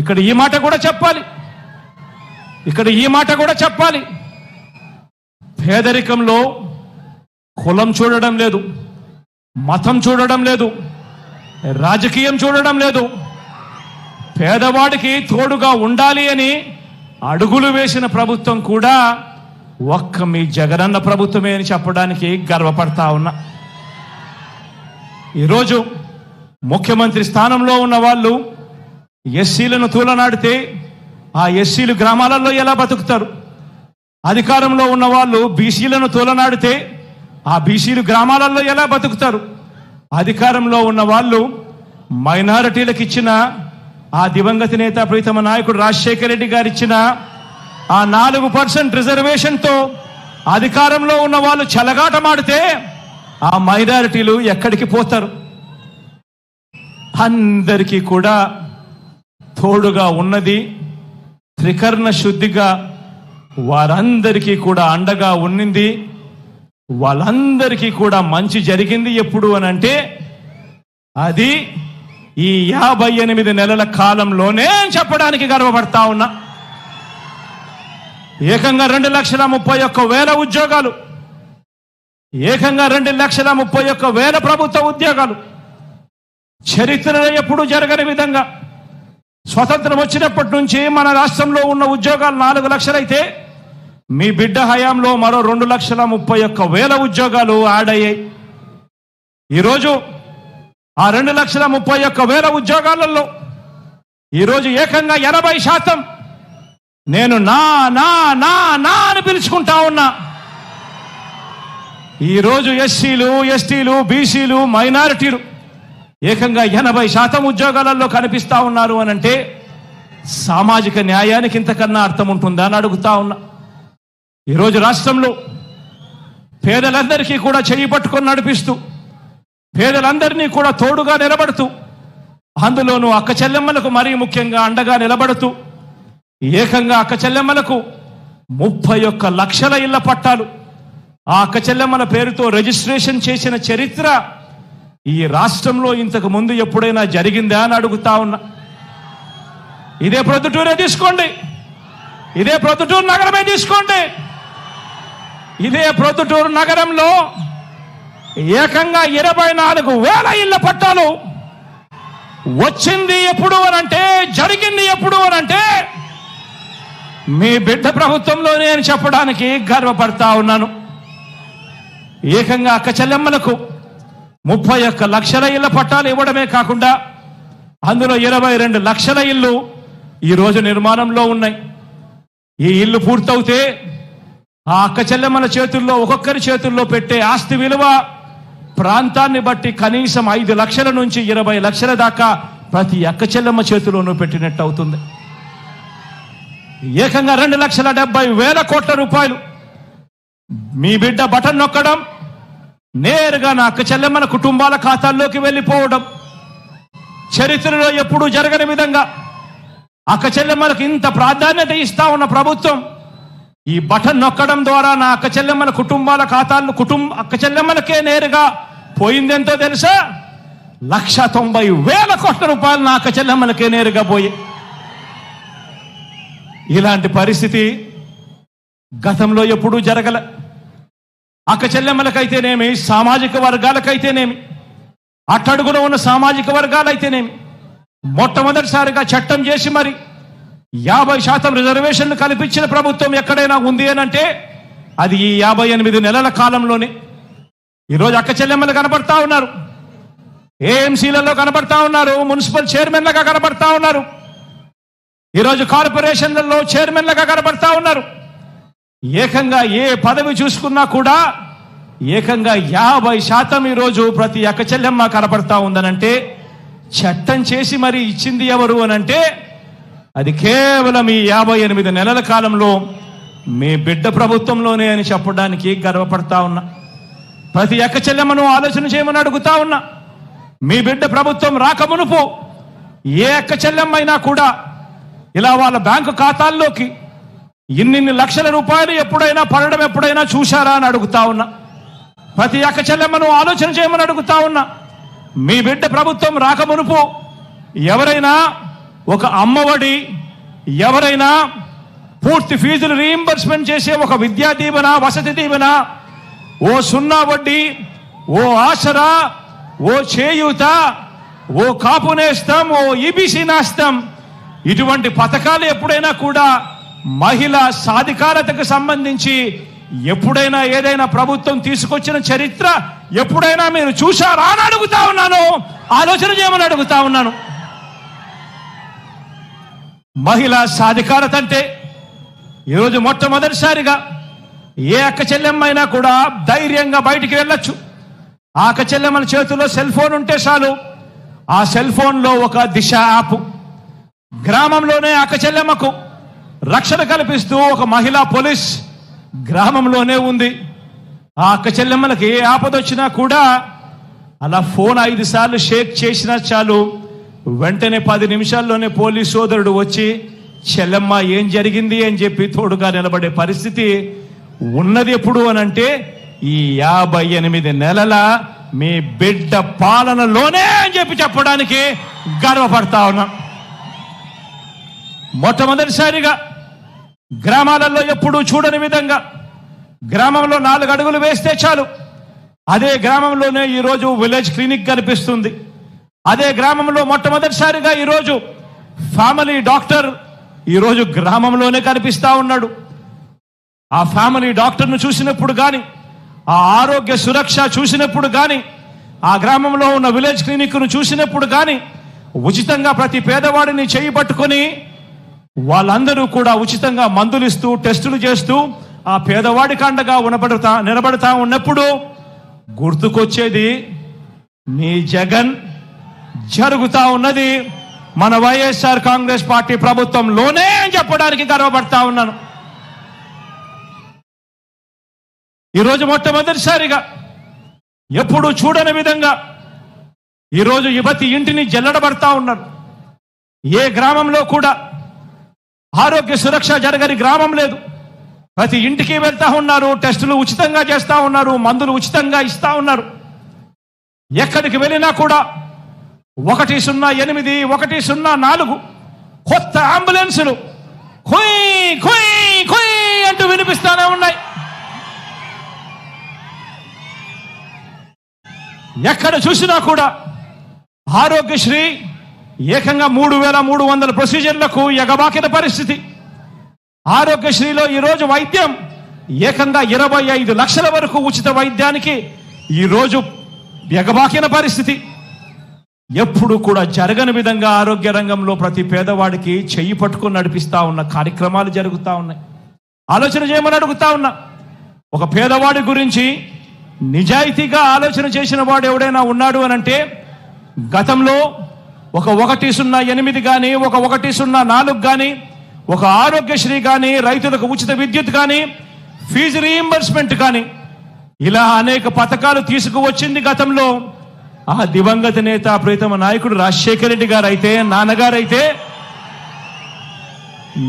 ఇక్కడ ఈ మాట కూడా చెప్పాలి. పేదరికంలో కులం చూడడం లేదు, మతం చూడడం లేదు, రాజకీయం చూడడం లేదు. పేదవాడికి తోడుగా ఉండాలి అని అడుగులు వేసిన ప్రభుత్వం కూడా ఒక్క మీ జగనన్న ప్రభుత్వమే అని చెప్పడానికి గర్వపడతా ఉన్నా. ఈరోజు ముఖ్యమంత్రి స్థానంలో ఉన్న వాళ్ళు ఎస్సీలను తూలనాడితే ఆ ఎస్సీలు గ్రామాలలో ఎలా బతుకుతారు? అధికారంలో ఉన్న వాళ్ళు బీసీలను తూలనాడితే ఆ బీసీలు గ్రామాలలో ఎలా బతుకుతారు? అధికారంలో ఉన్న వాళ్ళు మైనారిటీలకు ఇచ్చిన ఆ దివంగత నేత ప్రీతమ నాయకుడు రాజశేఖర రెడ్డి గారు ఇచ్చిన ఆ 4% రిజర్వేషన్తో అధికారంలో ఉన్న వాళ్ళు చెలగాటమాడితే ఆ మైనారిటీలు ఎక్కడికి పోతారు? అందరికీ కూడా తోడుగా ఉన్నది, త్రికరణ శుద్ధిగా వారందరికీ కూడా అండగా ఉన్నింది, వాళ్ళందరికీ కూడా మంచి జరిగింది ఎప్పుడు అనంటే అది ఈ 58 నెలల కాలంలోనే చెప్పడానికి గర్వపడతా ఉన్నా. ఏకంగా 2,31,000 ఉద్యోగాలు, ఏకంగా 2,31,000 ప్రభుత్వ ఉద్యోగాలు, చరిత్రలో ఎప్పుడు జరగని విధంగా స్వతంత్రం వచ్చినప్పటి నుంచి మన రాష్ట్రంలో ఉన్న ఉద్యోగాలు 4 లక్షలైతే మీ బిడ్డ హయాంలో మరో 2,31,000 ఉద్యోగాలు యాడ్ అయ్యాయి. ఈరోజు ఆ 2,31,000 ఉద్యోగాలలో ఈరోజు ఏకంగా 80% నేను నా నా నా నా అని పిలుచుకుంటా ఉన్నా. ఈరోజు ఎస్సీలు, ఎస్టీలు, బీసీలు, మైనారిటీలు ఏకంగా 80% ఉద్యోగాలలో కనిపిస్తా ఉన్నారు అనంటే సామాజిక న్యాయానికి ఇంతకన్నా అర్థం ఉంటుందా అని అడుగుతా ఉన్నా. ఈరోజు రాష్ట్రంలో పేదలందరికీ కూడా చెయ్యి పట్టుకొని నడిపిస్తూ, పేదలందరినీ కూడా తోడుగా నిలబడుతూ, అందులోనూ అక్క చెల్లెమ్మలకు మరీ ముఖ్యంగా అండగా నిలబడుతూ ఏకంగా అక్క చెల్లెమ్మలకు 31 లక్షల ఇళ్ల పట్టాలు ఆ అక్క చెల్లెమ్మల పేరుతో రిజిస్ట్రేషన్ చేసిన చరిత్ర ఈ రాష్ట్రంలో ఇంతకు ముందు ఎప్పుడైనా జరిగిందా అని అడుగుతా ఉన్నా. ఇదే ప్రొద్దుటూరే తీసుకోండి, ఇదే ప్రొద్దుటూరు నగరమే తీసుకోండి. ఇదే ప్రొద్దుటూరు నగరంలో ఏకంగా 24,000 ఇళ్ల పట్టాలు వచ్చింది ఎప్పుడు అనంటే, జరిగింది ఎప్పుడు అనంటే మీ బిడ్డ ప్రభుత్వంలో నేను చెప్పడానికి గర్వపడతా ఉన్నాను. ఏకంగా అక్క చెల్లెమ్మలకు 31 లక్షల ఇళ్ల పట్టాలు ఇవ్వడమే కాకుండా అందులో 22 లక్షల ఇళ్ళు ఈరోజు నిర్మాణంలో ఉన్నాయి. ఈ ఇల్లు పూర్తవుతే ఆ అక్క చెల్లెమ్మల చేతుల్లో, ఒక్కొక్కరి చేతుల్లో పెట్టే ఆస్తి విలువ ప్రాంతాన్ని బట్టి కనీసం 5 లక్షల నుంచి 20 లక్షల దాకా ప్రతి అక్క చెల్లెమ్మ చేతిలోనూ పెట్టినట్టు అవుతుంది. ఏకంగా 2,70,000 కోట్ల రూపాయలు మీ బిడ్డ బటన్ నొక్కడం, నేరుగా నా అక్క చెల్లెమ్మల కుటుంబాల ఖాతాల్లోకి వెళ్ళిపోవడం, చరిత్రలో ఎప్పుడూ జరగని విధంగా అక్క చెల్లెమ్మలకు ఇంత ప్రాధాన్యత ఇస్తా ఉన్న ప్రభుత్వం ఈ బటన్ నొక్కడం ద్వారా నా అక్క చెల్లెమ్మల కుటుంబాల ఖాతాలను అక్క చెల్లెమ్మలకే నేరుగా పోయిందెంతో తెలుసా? 1,90,000 కోట్ల రూపాయలు నా అక్క చెల్లెమ్మలకే నేరుగా పోయి. ఇలాంటి పరిస్థితి గతంలో ఎప్పుడూ జరగల. అక్క చెల్లెమ్మలకైతేనేమి, సామాజిక వర్గాలకైతేనేమి, అట్టడుగున ఉన్న సామాజిక వర్గాలైతేనేమి మొట్టమొదటిసారిగా చట్టం చేసి మరి 50% రిజర్వేషన్లు కల్పించిన ప్రభుత్వం ఎక్కడైనా ఉంది అనంటే అది ఈ 58 నెలల కాలంలోనే. ఈరోజు అక్క చెల్లెమ్మలు కనబడతా ఉన్నారు, ఏఎంసీలలో కనబడతా ఉన్నారు, మున్సిపల్ చైర్మన్లుగా కనబడతా ఉన్నారు, ఈరోజు కార్పొరేషన్లలో చైర్మన్లుగా కనబడతా ఉన్నారు. ఏకంగా ఏ పదవి చూసుకున్నా కూడా ఏకంగా 50% ఈరోజు ప్రతి అక్క చెల్లెమ్మ కనబడతా ఉందనంటే చట్టం చేసి మరి ఇచ్చింది ఎవరు అనంటే అది కేవలం ఈ 58 నెలల కాలంలో మీ బిడ్డ ప్రభుత్వంలోనే అని చెప్పడానికి గర్వపడతా ఉన్నా. ప్రతి అక్క చెల్లెమ్మను ఆలోచన చేయమని అడుగుతా ఉన్నా. మీ బిడ్డ ప్రభుత్వం రాకమునుపు ఏ అక్క చెల్లెమ్మైనా కూడా ఇలా వాళ్ళ బ్యాంకు ఖాతాల్లోకి ఇన్ని లక్షల రూపాయలు ఎప్పుడైనా పడడం ఎప్పుడైనా చూశారా అని అడుగుతా ఉన్నా. ప్రతి అక్క చెల్లెమ్మను ఆలోచన చేయమని అడుగుతా ఉన్నా. మీ బిడ్డ ప్రభుత్వం రాకమునుపు ఎవరైనా ఒక అమ్మఒడి, ఎవరైనా పూర్తి ఫీజులు రీయింబర్స్మెంట్ చేసే ఒక విద్యా దీవెన, వసతి దీవెన, ఓ 0 వడ్డీ, ఓ ఆసరా, ఓ చేయూత, ఓ కాపు నేస్తం, ఓ ఈబీసీ నేస్తం, ఇటువంటి పథకాలు ఎప్పుడైనా కూడా మహిళా సాధికారతకు సంబంధించి ఎప్పుడైనా ఏదైనా ప్రభుత్వం తీసుకొచ్చిన చరిత్ర ఎప్పుడైనా మీరు చూశారా అని అడుగుతా ఉన్నాను. ఆలోచన చేయమని అడుగుతా ఉన్నాను. మహిళా సాధికారత అంటే ఈరోజు మొట్టమొదటిసారిగా ఏ అక్క చెల్లెమ్మైనా కూడా ధైర్యంగా బయటికి వెళ్ళొచ్చు. ఆ అక్క చెల్లెమ్మల చేతిలో సెల్ ఫోన్ ఉంటే చాలు, ఆ సెల్ ఫోన్లో ఒక దిశ యాప్, గ్రామంలోనే అక్క చెల్లెమ్మకు రక్షణ కల్పిస్తూ ఒక మహిళా పోలీస్ గ్రామంలోనే ఉంది. ఆ అక్క చెల్లెమ్మలకి ఏ ఆపదొచ్చినా కూడా అలా ఫోన్ 5 సార్లు షేక్ చేసినా చాలు, వెంటనే 10 నిమిషాల్లోనే పోలీస్ సోదరుడు వచ్చి చెల్లెమ్మ ఏం జరిగింది అని చెప్పి తోడుగా నిలబడే పరిస్థితి ఉన్నది. ఎప్పుడు అనంటే ఈ 58 నెలల మీ బిడ్డ పాలనలోనే అని చెప్పి చెప్పడానికి గర్వపడతా ఉన్నాం. మొట్టమొదటిసారిగా గ్రామాలలో ఎప్పుడూ చూడని విధంగా గ్రామంలో 4 అడుగులు వేస్తే చాలు అదే గ్రామంలోనే ఈరోజు విలేజ్ క్లినిక్ కనిపిస్తుంది. అదే గ్రామంలో మొట్టమొదటిసారిగా ఈరోజు ఫ్యామిలీ డాక్టర్ ఈరోజు గ్రామంలోనే కనిపిస్తా ఉన్నాడు. ఆ ఫ్యామిలీ డాక్టర్ను చూసినప్పుడు కానీ, ఆ ఆరోగ్య సురక్ష చూసినప్పుడు కానీ, ఆ గ్రామంలో ఉన్న విలేజ్ క్లినిక్ను చూసినప్పుడు కానీ ఉచితంగా ప్రతి పేదవాడిని చేయి పట్టుకొని వాళ్ళందరూ కూడా ఉచితంగా మందులు ఇస్తూ టెస్టులు చేస్తూ ఆ పేదవాడికి అండగా నిలబడతా ఉన్నప్పుడు గుర్తుకొచ్చేది మీ జగన్ జరుగుతా ఉన్నది మన వైఎస్ఆర్ కాంగ్రెస్ పార్టీ ప్రభుత్వంలోనే అని చెప్పడానికి గర్వపడతా ఉన్నాను. ఈరోజు మొట్టమొదటిసారిగా ఎప్పుడు చూడని విధంగా ఈరోజు ప్రతి ఇంటిని జల్లడబడతా ఉన్నారు. ఏ గ్రామంలో కూడా ఆరోగ్య సురక్ష జరగని గ్రామం లేదు. ప్రతి ఇంటికి వెళ్తా ఉన్నారు, టెస్టులు ఉచితంగా చేస్తా ఉన్నారు, మందులు ఉచితంగా ఇస్తా ఉన్నారు. ఎక్కడికి వెళ్ళినా కూడా 108, 104 కొత్త అంబులెన్సులు కొయ్ కొయ్ కొయ్ అంటూ వినిపిస్తానే ఉన్నాయి. ఎక్కడ చూసినా కూడా ఆరోగ్యశ్రీ ఏకంగా 3,300 ప్రొసీజర్లకు ఎగబాకిన పరిస్థితి. ఆరోగ్యశ్రీలో ఈరోజు వైద్యం ఏకంగా 25 లక్షల వరకు ఉచిత వైద్యానికి ఈరోజు ఎగబాకిన పరిస్థితి. ఎప్పుడు కూడా జరగని విధంగా ఆరోగ్య రంగంలో ప్రతి పేదవాడికి చెయ్యి పట్టుకొని నడిపిస్తా ఉన్న కార్యక్రమాలు జరుగుతూ ఉన్నాయి. ఆలోచన చేయమని అడుగుతా ఉన్నా. ఒక పేదవాడి గురించి నిజాయితీగా ఆలోచన చేసిన వాడు ఎవడైనా ఉన్నాడు అనంటే గతంలో ఒక 108 కానీ, ఒక 104 కానీ, ఒక ఆరోగ్యశ్రీ కానీ, రైతులకు ఉచిత విద్యుత్ కానీ, ఫీజు రీయింబర్స్మెంట్ కానీ, ఇలా అనేక పథకాలు తీసుకువచ్చింది గతంలో ఆ దివంగత నేత ప్రీతమ నాయకుడు రాజశేఖర రెడ్డి గారు అయితే, నాన్నగారైతే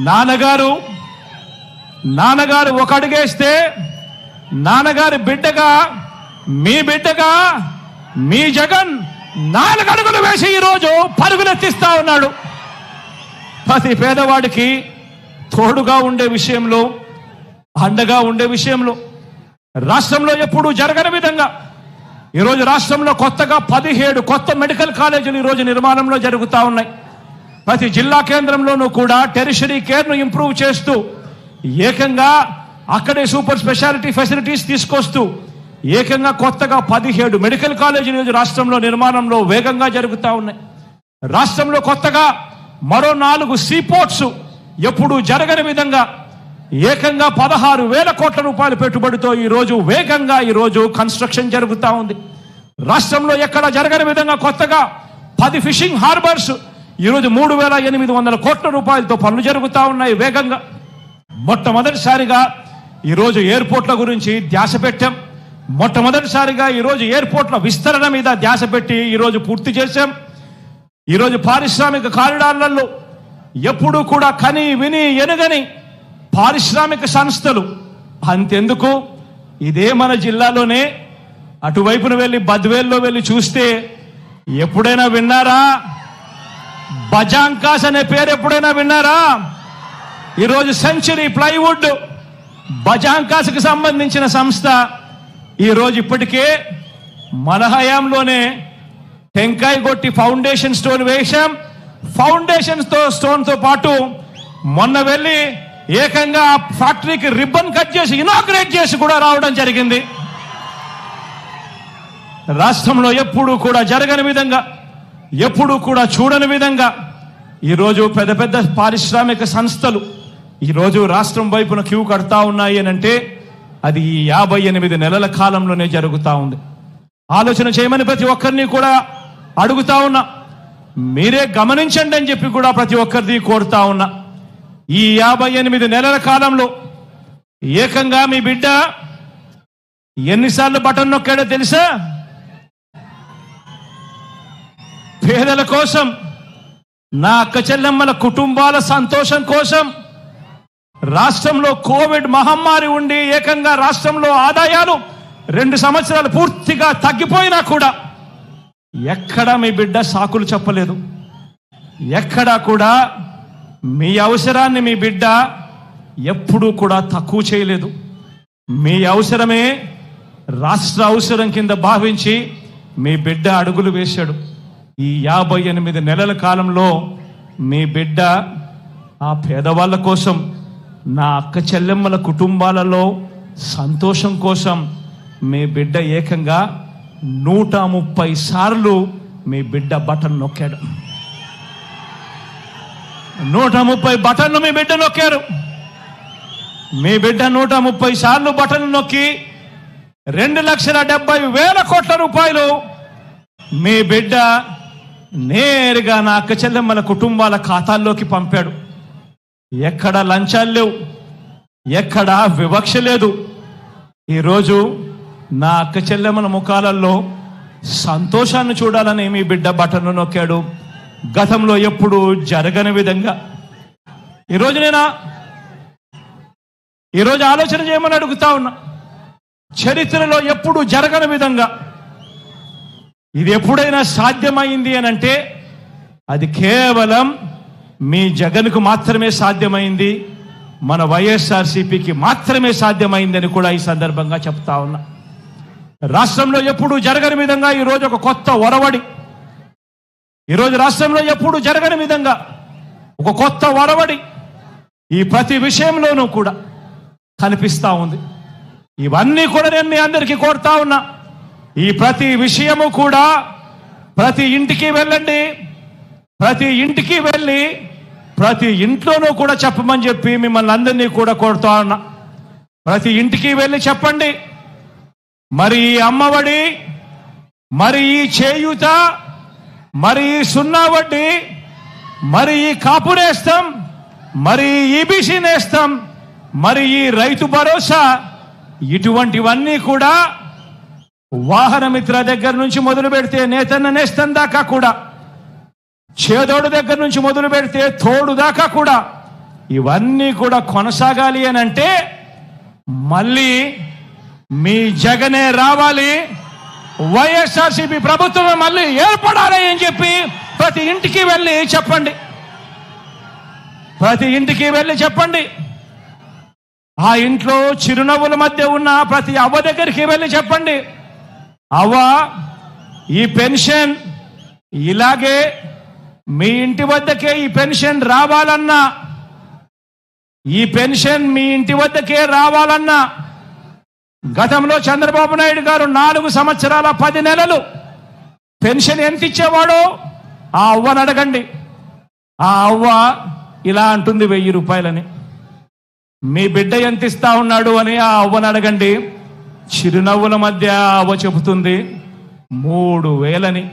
నాన్నగారు ఒక అడుగేస్తే నాన్నగారి బిడ్డగా మీ జగన్ 4 అడుగులు వేసి ఈరోజు పరుగులెత్తిస్తా ఉన్నాడు. ప్రతి పేదవాడికి తోడుగా ఉండే విషయంలో, అండగా ఉండే విషయంలో రాష్ట్రంలో ఎప్పుడూ జరగని విధంగా ఈరోజు రాష్ట్రంలో కొత్తగా 17 కొత్త మెడికల్ కాలేజీలు ఈరోజు నిర్మాణంలో జరుగుతూ ఉన్నాయి. ప్రతి జిల్లా కేంద్రంలోనూ కూడా టెరిషరీ కేర్ను ఇంప్రూవ్ చేస్తూ ఏకంగా అక్కడే సూపర్ స్పెషాలిటీ ఫెసిలిటీస్ తీసుకొస్తూ ఏకంగా కొత్తగా 17 మెడికల్ కాలేజీలు ఈరోజు రాష్ట్రంలో నిర్మాణంలో వేగంగా జరుగుతూ ఉన్నాయి. రాష్ట్రంలో కొత్తగా మరో 4 సీపోర్ట్స్ ఎప్పుడూ జరగని విధంగా ఏకంగా 16,000 కోట్ల రూపాయల పెట్టుబడితో ఈరోజు వేగంగా కన్స్ట్రక్షన్ జరుగుతూ ఉంది. రాష్ట్రంలో ఎక్కడ జరగని విధంగా కొత్తగా 10 ఫిషింగ్ హార్బర్స్ ఈరోజు 3,800 కోట్ల రూపాయలతో పనులు జరుగుతూ ఉన్నాయి వేగంగా. మొట్టమొదటిసారిగా ఈరోజు ఎయిర్పోర్ట్ల గురించి ధ్యాస పెట్టాం. మొట్టమొదటిసారిగా ఈరోజు ఎయిర్పోర్ట్ల విస్తరణ మీద ధ్యాస పెట్టి ఈరోజు పూర్తి చేశాం. ఈరోజు పారిశ్రామిక కారిడార్లలో ఎప్పుడూ కూడా కని విని ఎనుగని పారిశ్రామిక సంస్థలు, అంతెందుకు ఇదే మన జిల్లాలోనే అటువైపున వెళ్ళి బద్వేల్లో వెళ్ళి చూస్తే ఎప్పుడైనా విన్నారా? బజాంకాస్ అనే పేరు ఎప్పుడైనా విన్నారా? ఈరోజు సెంచరీ ప్లైవుడ్ బజాంకాస్కి సంబంధించిన సంస్థ ఈరోజు ఇప్పటికే మన హయాంలోనే టెంకాయ కొట్టి ఫౌండేషన్ స్టోన్ వేశాం. ఫౌండేషన్ స్టోన్తో పాటు మొన్న వెళ్ళి ఏకంగా ఆ ఫ్యాక్టరీకి రిబ్బన్ కట్ చేసి ఇనాగ్రేట్ చేసి కూడా రావడం జరిగింది. రాష్ట్రంలో ఎప్పుడూ కూడా జరగని విధంగా, ఎప్పుడూ కూడా చూడని విధంగా ఈరోజు పెద్ద పెద్ద పారిశ్రామిక సంస్థలు ఈరోజు రాష్ట్రం వైపున క్యూ కడతా ఉన్నాయి అని అంటే అది ఈ 58 నెలల కాలంలోనే జరుగుతూ ఉంది. ఆలోచన చేయమని ప్రతి ఒక్కరిని కూడా అడుగుతా ఉన్నా. మీరే గమనించండి అని చెప్పి కూడా ప్రతి ఒక్కరిని కోరుతా ఉన్నా. ఈ 58 నెలల కాలంలో ఏకంగా మీ బిడ్డ ఎన్నిసార్లు బటన్ నొక్కాడో తెలుసా? పేదల కోసం, నా అక్క చెల్లెమ్మల కుటుంబాల సంతోషం కోసం, రాష్ట్రంలో కోవిడ్ మహమ్మారి ఉండి ఏకంగా రాష్ట్రంలో ఆదాయాలు 2 సంవత్సరాలు పూర్తిగా తగ్గిపోయినా కూడా ఎక్కడా మీ బిడ్డ సాకులు చెప్పలేదు. ఎక్కడా కూడా మీ అవసరాన్ని మీ బిడ్డ ఎప్పుడూ కూడా తక్కువ చేయలేదు. మీ అవసరమే రాష్ట్ర అవసరం కింద భావించి మీ బిడ్డ అడుగులు వేశాడు. ఈ 58 నెలల కాలంలో మీ బిడ్డ ఆ పేదవాళ్ళ కోసం, నా అక్క చెల్లెమ్మల కుటుంబాలలో సంతోషం కోసం మీ బిడ్డ ఏకంగా 130 సార్లు మీ బిడ్డ బటన్ నొక్కాడు. 130 బటన్లు మీ బిడ్డ నొక్కారు. మీ బిడ్డ 130 సార్లు బటన్ నొక్కి 2,70,000 కోట్ల రూపాయలు మీ బిడ్డ నేరుగా నా అక్క చెల్లెమ్మల కుటుంబాల ఖాతాల్లోకి పంపాడు. ఎక్కడ లంచాలు లేవు, ఎక్కడ వివక్ష లేదు. ఈరోజు నా అక్క చెల్లెమ్మల ముఖాలలో సంతోషాన్ని చూడాలని మీ బిడ్డ బటన్ను నొక్కాడు. గతంలో ఎప్పుడు జరగని విధంగా ఈరోజు ఆలోచన చేయమని అడుగుతా ఉన్నా. చరిత్రలో ఎప్పుడు జరగని విధంగా ఇది ఎప్పుడైనా సాధ్యమైంది అని అంటే అది కేవలం మీ జగన్కు మాత్రమే సాధ్యమైంది, మన వైఎస్ఆర్సీపీకి మాత్రమే సాధ్యమైందని కూడా ఈ సందర్భంగా చెప్తా ఉన్నా. రాష్ట్రంలో ఎప్పుడు జరగని విధంగా ఈరోజు ఒక కొత్త ఒరవడి, ఈరోజు రాష్ట్రంలో ఎప్పుడు జరగని విధంగా ఒక కొత్త ఒరవడి ఈ ప్రతి విషయంలోనూ కూడా కనిపిస్తా ఉంది. ఇవన్నీ కూడా నేను మీ అందరికీ కోరుతా ఉన్నా. ఈ ప్రతి విషయము కూడా ప్రతి ఇంటికి వెళ్ళండి, ప్రతి ఇంటికి వెళ్ళి ప్రతి ఇంట్లోనూ కూడా చెప్పమని చెప్పి మిమ్మల్ని అందరినీ కూడా కోరుతా ఉన్నా. ప్రతి ఇంటికి వెళ్ళి చెప్పండి, మరి ఈ అమ్మఒడి, మరి ఈ చేయూత, మరి ఈ 0 వడ్డీ, మరి ఈ కాపు నేస్తం, మరి ఈ ఈబీసీ నేస్తం, మరి ఈ రైతు భరోసా, ఇటువంటివన్నీ కూడా వాహన మిత్ర దగ్గర నుంచి మొదలు పెడితే నేతన్న నేస్తం దాకా కూడా, చేదోడు దగ్గర నుంచి మొదలు పెడితే తోడు దాకా కూడా ఇవన్నీ కూడా కొనసాగాలి అని అంటే మళ్ళీ మీ జగనే రావాలి, వైఎస్ఆర్సీపీ ప్రభుత్వం మళ్ళీ ఏర్పడాలి అని చెప్పి ప్రతి ఇంటికి వెళ్ళి చెప్పండి. ప్రతి ఇంటికి వెళ్ళి చెప్పండి. ఆ ఇంట్లో చిరునవ్వుల మధ్య ఉన్న ప్రతి అవ్వ దగ్గరికి వెళ్ళి చెప్పండి, అవ్వ ఈ పెన్షన్ ఇలాగే మీ ఇంటి వద్దకే ఈ పెన్షన్ రావాలన్నా, ఈ పెన్షన్ మీ ఇంటి వద్దకే రావాలన్నా గతంలో చంద్రబాబు నాయుడు గారు 4 సంవత్సరాల 10 నెలలు పెన్షన్ ఎంత ఇచ్చేవాడో ఆ అవ్వను అడగండి. ఆ అవ్వ ఇలా అంటుంది 1000 రూపాయలని. మీ బిడ్డ ఎంత ఇస్తా ఉన్నాడు అని ఆ అవ్వను అడగండి. చిరునవ్వుల మధ్య అవ్వ చెబుతుంది 3000 అని.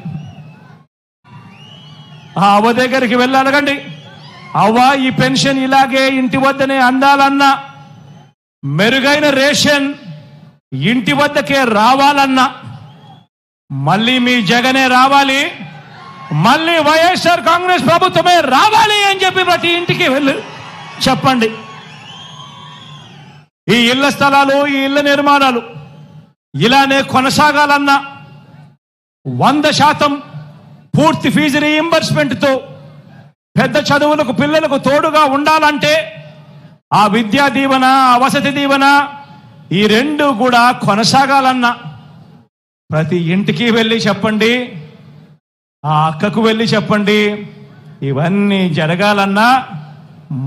ఆ అవ్వ దగ్గరికి వెళ్ళి అడగండి, అవ్వ ఈ పెన్షన్ ఇలాగే ఇంటి వద్దనే అందాలన్నా, మెరుగైన రేషన్ ఇంటి వద్దకే రావాలన్నా మళ్ళీ మీ జగనే రావాలి, మళ్ళీ వైఎస్ఆర్ కాంగ్రెస్ ప్రభుత్వమే రావాలి అని చెప్పి ప్రతి ఇంటికి వెళ్ళి చెప్పండి. ఈ ఇళ్ల స్థలాలు, ఈ ఇళ్ల నిర్మాణాలు ఇలానే కొనసాగాలన్నా 100% పూర్తి ఫీజు రీయింబర్స్మెంట్తో పెద్ద చదువులకు పిల్లలకు తోడుగా ఉండాలంటే ఆ విద్యా దీవెన, ఆ వసతి దీవెన ఈ 2 కూడా కొనసాగాలన్నా ప్రతి ఇంటికి వెళ్ళి చెప్పండి. ఆ అక్కకు వెళ్ళి చెప్పండి, ఇవన్నీ జరగాలన్నా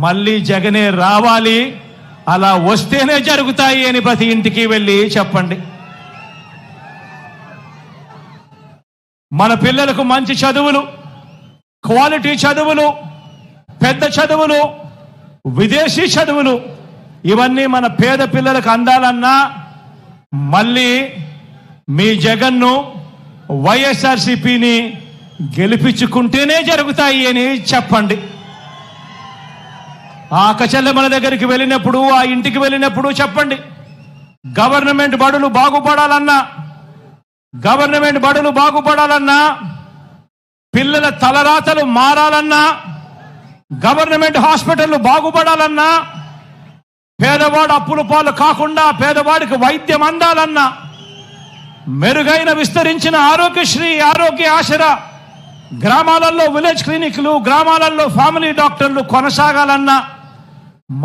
మళ్ళీ జగనే రావాలి, అలా వస్తేనే జరుగుతాయి అని ప్రతి ఇంటికి వెళ్ళి చెప్పండి. మన పిల్లలకు మంచి చదువులు, క్వాలిటీ చదువులు, పెద్ద చదువులు, విదేశీ చదువులు ఇవన్నీ మన పేద పిల్లలకు అందాలన్నా మళ్ళీ మీ జగన్ను, వైఎస్ఆర్సీపీని గెలిపించుకుంటేనే జరుగుతాయి అని చెప్పండి. ఆ అక్కచెల్లెమ్మల దగ్గరికి వెళ్ళినప్పుడు, ఆ ఇంటికి వెళ్ళినప్పుడు చెప్పండి, గవర్నమెంట్ బడులు బాగుపడాలన్నా, గవర్నమెంట్ బడులు బాగుపడాలన్నా, పిల్లల తలరాతలు మారాలన్నా, గవర్నమెంట్ హాస్పిటళ్లు బాగుపడాలన్నా, పేదవాడు అప్పుల పాలు కాకుండా పేదవాడికి వైద్యం అందాలన్నా, మెరుగైన విస్తరించిన ఆరోగ్యశ్రీ, ఆరోగ్య ఆసరా, గ్రామాలలో విలేజ్ క్లినిక్లు, గ్రామాలలో ఫ్యామిలీ డాక్టర్లు కొనసాగాలన్నా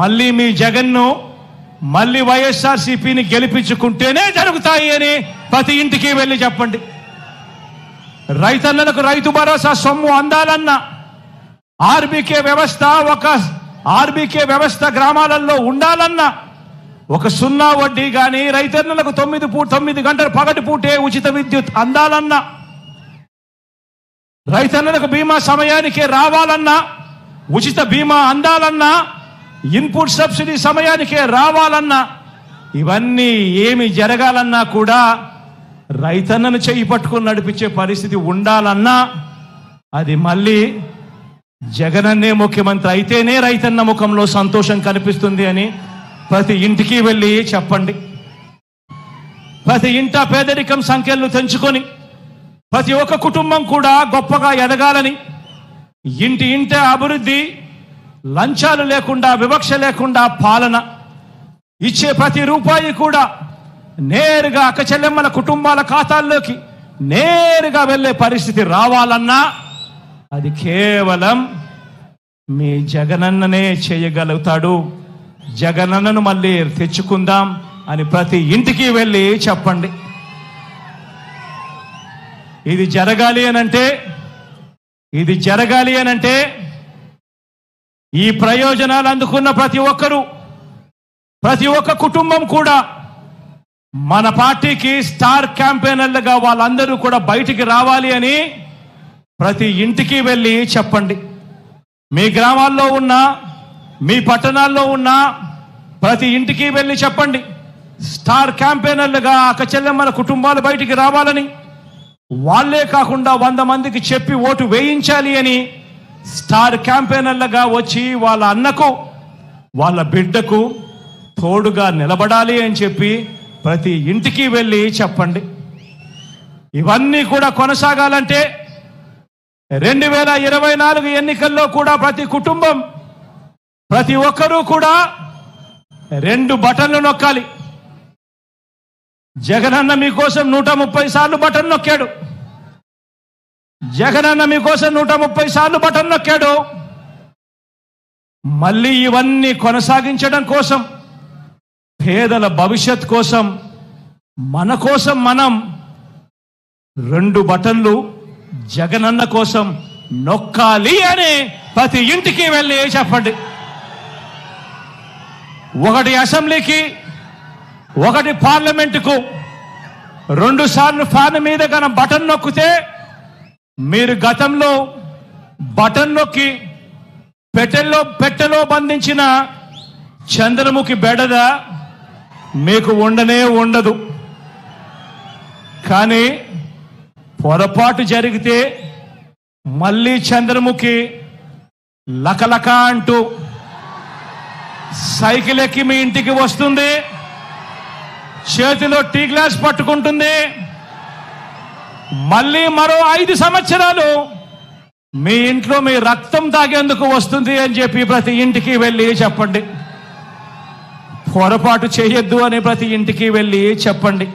మళ్ళీ మీ జగన్ను, మళ్ళీ వైఎస్ఆర్సీపీని గెలిపించుకుంటేనే జరుగుతాయి అని ప్రతి ఇంటికి వెళ్ళి చెప్పండి. రైతన్నలకు రైతు భరోసా సొమ్ము అందాలన్నా, ఆర్బీకే వ్యవస్థ గ్రామాలలో ఉండాలన్నా, ఒక 0 వడ్డీ కానీ రైతన్నలకు 9 గంటల పగటి పూటే ఉచిత విద్యుత్ అందాలన్నా, రైతన్నలకు బీమా సమయానికే రావాలన్నా, ఉచిత బీమా అందాలన్నా, ఇన్పుట్ సబ్సిడీ సమయానికే రావాలన్నా, ఇవన్నీ ఏమి జరగాలన్నా కూడా రైతన్నను చెయ్యి పట్టుకుని నడిపించే పరిస్థితి ఉండాలన్నా అది మళ్ళీ జగనన్నే ముఖ్యమంత్రి అయితేనే రైతన్న ముఖంలో సంతోషం కనిపిస్తుంది అని ప్రతి ఇంటికి వెళ్ళి చెప్పండి. ప్రతి ఇంట పేదరికం సంఖ్యలు తెంచుకొని ప్రతి ఒక్క కుటుంబం కూడా గొప్పగా ఎదగాలని, ఇంటి అభివృద్ధి, లంచాలు లేకుండా, వివక్ష లేకుండా పాలన, ఇచ్చే ప్రతి రూపాయి కూడా నేరుగా అక్కచెల్లెమ్మల కుటుంబాల ఖాతాల్లోకి నేరుగా వెళ్ళే పరిస్థితి రావాలన్నా అది కేవలం మీ జగనన్ననే చేయగలుగుతాడు. జగనన్నను మళ్ళీ తెచ్చుకుందాం అని ప్రతి ఇంటికి వెళ్ళి చెప్పండి. ఇది జరగాలి అనంటే ఈ ప్రయోజనాలు అందుకున్న ప్రతి ఒక్కరూ, ప్రతి ఒక్క కుటుంబం కూడా మన పార్టీకి స్టార్ క్యాంపెయినర్లుగా వాళ్ళందరూ కూడా బయటికి రావాలి అని ప్రతి ఇంటికి వెళ్ళి చెప్పండి. మీ గ్రామాల్లో ఉన్న, మీ పట్టణాల్లో ఉన్న ప్రతి ఇంటికి వెళ్ళి చెప్పండి, స్టార్ క్యాంపెయినర్లుగా అక్కచెల్లెమ్మల కుటుంబాలు బయటికి రావాలని, వాళ్లే కాకుండా 100 మందికి చెప్పి ఓటు వేయించాలి అని స్టార్ క్యాంపెయినర్లుగా వచ్చి వాళ్ళ అన్నకు, వాళ్ళ బిడ్డకు తోడుగా నిలబడాలి అని చెప్పి ప్రతి ఇంటికి వెళ్ళి చెప్పండి. ఇవన్నీ కూడా కొనసాగాలంటే 2024 ఎన్నికల్లో కూడా ప్రతి కుటుంబం ప్రతి ఒక్కరూ కూడా 2 బటన్లు నొక్కాలి. జగనన్న మీకోసం 130 సార్లు బటన్ నొక్కాడు. జగనన్న మీకోసం 130 సార్లు బటన్ నొక్కాడు. మళ్ళీ ఇవన్నీ కొనసాగించడం కోసం, పేదల భవిష్యత్ కోసం, మన కోసం మనం 2 బటన్లు జగనన్న కోసం నొక్కాలి అని ప్రతి ఇంటికి వెళ్ళి చెప్పండి. ఒకటి అసెంబ్లీకి, ఒకటి పార్లమెంటుకు 2 సార్లు ఫ్యాన్ మీద కన బటన్ నొక్కితే మీరు గతంలో బటన్ నొక్కి పెట్టెలో బంధించిన చంద్రముఖి బెడద మీకు ఉండనే ఉండదు. కానీ పొరపాటు జరిగితే మళ్ళీ చంద్రముఖి లకలక అంటూ సైకిల్ ఎక్కి మీ ఇంటికి వస్తుంది, చేతిలో టీ గ్లాస్ పట్టుకుంటుంది. మళ్ళీ మరో 5 సంవత్సరాలు మీ ఇంట్లో మీ రక్తం తాగేందుకు వస్తుంది అని చెప్పి ప్రతి ఇంటికి వెళ్ళి చెప్పండి. పొరపాటు చేయొద్దు అని ప్రతి ఇంటికి వెళ్ళి చెప్పండి.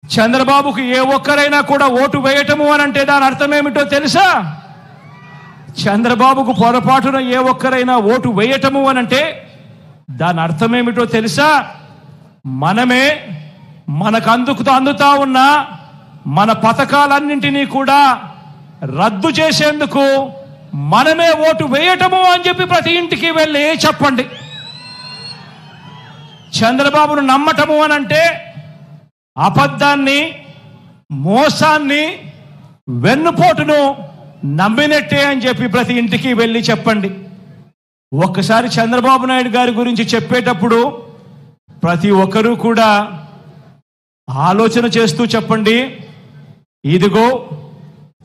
చంద్రబాబుకు ఏ ఒక్కరైనా కూడా ఓటు వేయటము అని అంటే దాని అర్థం ఏమిటో తెలుసా? చంద్రబాబుకు పొరపాటున ఏ ఒక్కరైనా ఓటు వేయటము అని అంటే దాని అర్థం ఏమిటో తెలుసా? మనమే మనకు అందుతా ఉన్న మన పథకాలన్నింటినీ కూడా రద్దు చేసేందుకు మనమే ఓటు వేయటము అని చెప్పి ప్రతి ఇంటికి వెళ్ళి చెప్పండి. చంద్రబాబును నమ్మటము అని అంటే అబద్ధాన్ని, మోసాన్ని, వెన్నుపోటును నమ్మినట్టే అని చెప్పి ప్రతి ఇంటికి వెళ్ళి చెప్పండి. ఒక్కసారి చంద్రబాబు నాయుడు గారి గురించి చెప్పేటప్పుడు ప్రతి ఒక్కరూ కూడా ఆలోచన చేస్తూ చెప్పండి. ఇదిగో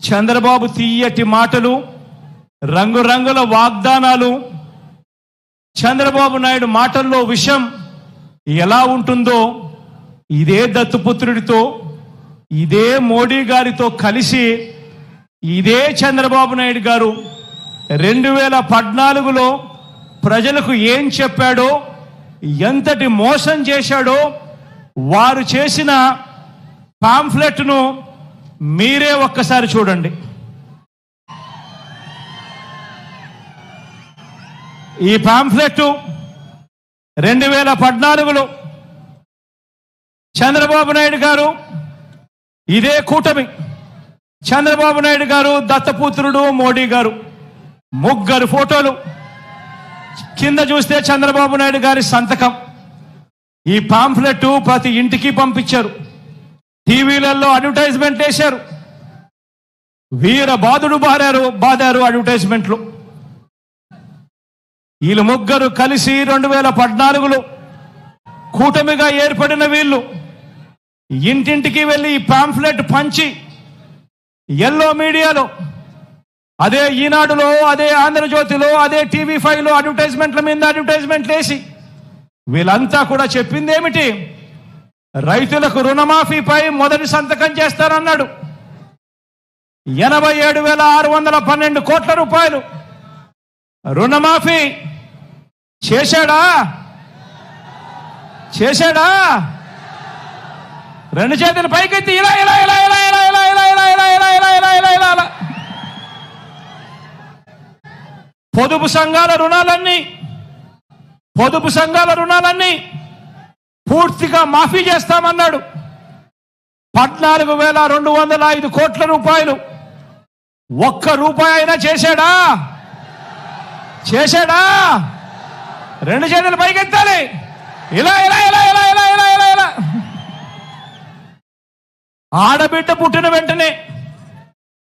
చంద్రబాబు తీయటి మాటలు, రంగురంగుల వాగ్దానాలు, చంద్రబాబు నాయుడు మాటల్లో విషయం ఎలా ఉంటుందో ఇదే దత్తుపుత్రుడితో, ఇదే మోడీ గారితో కలిసి ఇదే చంద్రబాబు నాయుడు గారు 2014లో ప్రజలకు ఏం చెప్పాడో, ఎంతటి మోసం చేశాడో వారు చేసిన పాంఫ్లెట్ను మీరే ఒక్కసారి చూడండి. ఈ పాంఫ్లెట్ 2014లో చంద్రబాబు నాయుడు గారు, ఇదే కూటమి, చంద్రబాబు నాయుడు గారు, దత్తపుత్రుడు మోడీ గారు, ముగ్గురు ఫోటోలు, కింద చూస్తే చంద్రబాబు నాయుడు గారి సంతకం. ఈ పాంఫ్లెట్ ప్రతి ఇంటికి పంపించారు. టీవీలలో అడ్వర్టైజ్మెంట్ వేశారు. వీర బాధుడు బాదారు అడ్వర్టైజ్మెంట్లు. వీళ్ళు ముగ్గురు కలిసి 2014లో కూటమిగా ఏర్పడిన వీళ్ళు ఇంటింటికి వెళ్ళి ఈ పాంఫ్లెట్ పంచి ఎల్లో మీడియాలో, అదే ఈనాడులో, అదే ఆంధ్రజ్యోతిలో, అదే TV5లో అడ్వర్టైజ్మెంట్ల మీద అడ్వర్టైజ్మెంట్లు వేసి వీళ్ళంతా కూడా చెప్పింది ఏమిటి? రైతులకు రుణమాఫీపై మొదటి సంతకం చేస్తారన్నాడు. 87,612 కోట్ల రూపాయలు రుణమాఫీ చేశాడా? రెండు చేతులు పైకెత్తి ఇలా ఇలా ఇలా ఇలా ఇలా ఇలా ఇలా ఇలా ఇలా ఇలా ఇలా ఇలా ఇలా ఇలా ఇలా. పొదుపు సంఘాల రుణాలన్నీ పూర్తిగా మాఫీ చేస్తామన్నాడు. 14,205 కోట్ల రూపాయలు. ఒక్క రూపాయి అయినా చేశాడా? రెండు చేతులు పైకెత్తాలి. ఇలా ఇలా ఇలా ఇలా ఇలా ఇలా ఇలా ఇలా. ఆడబిడ్డ పుట్టిన వెంటనే,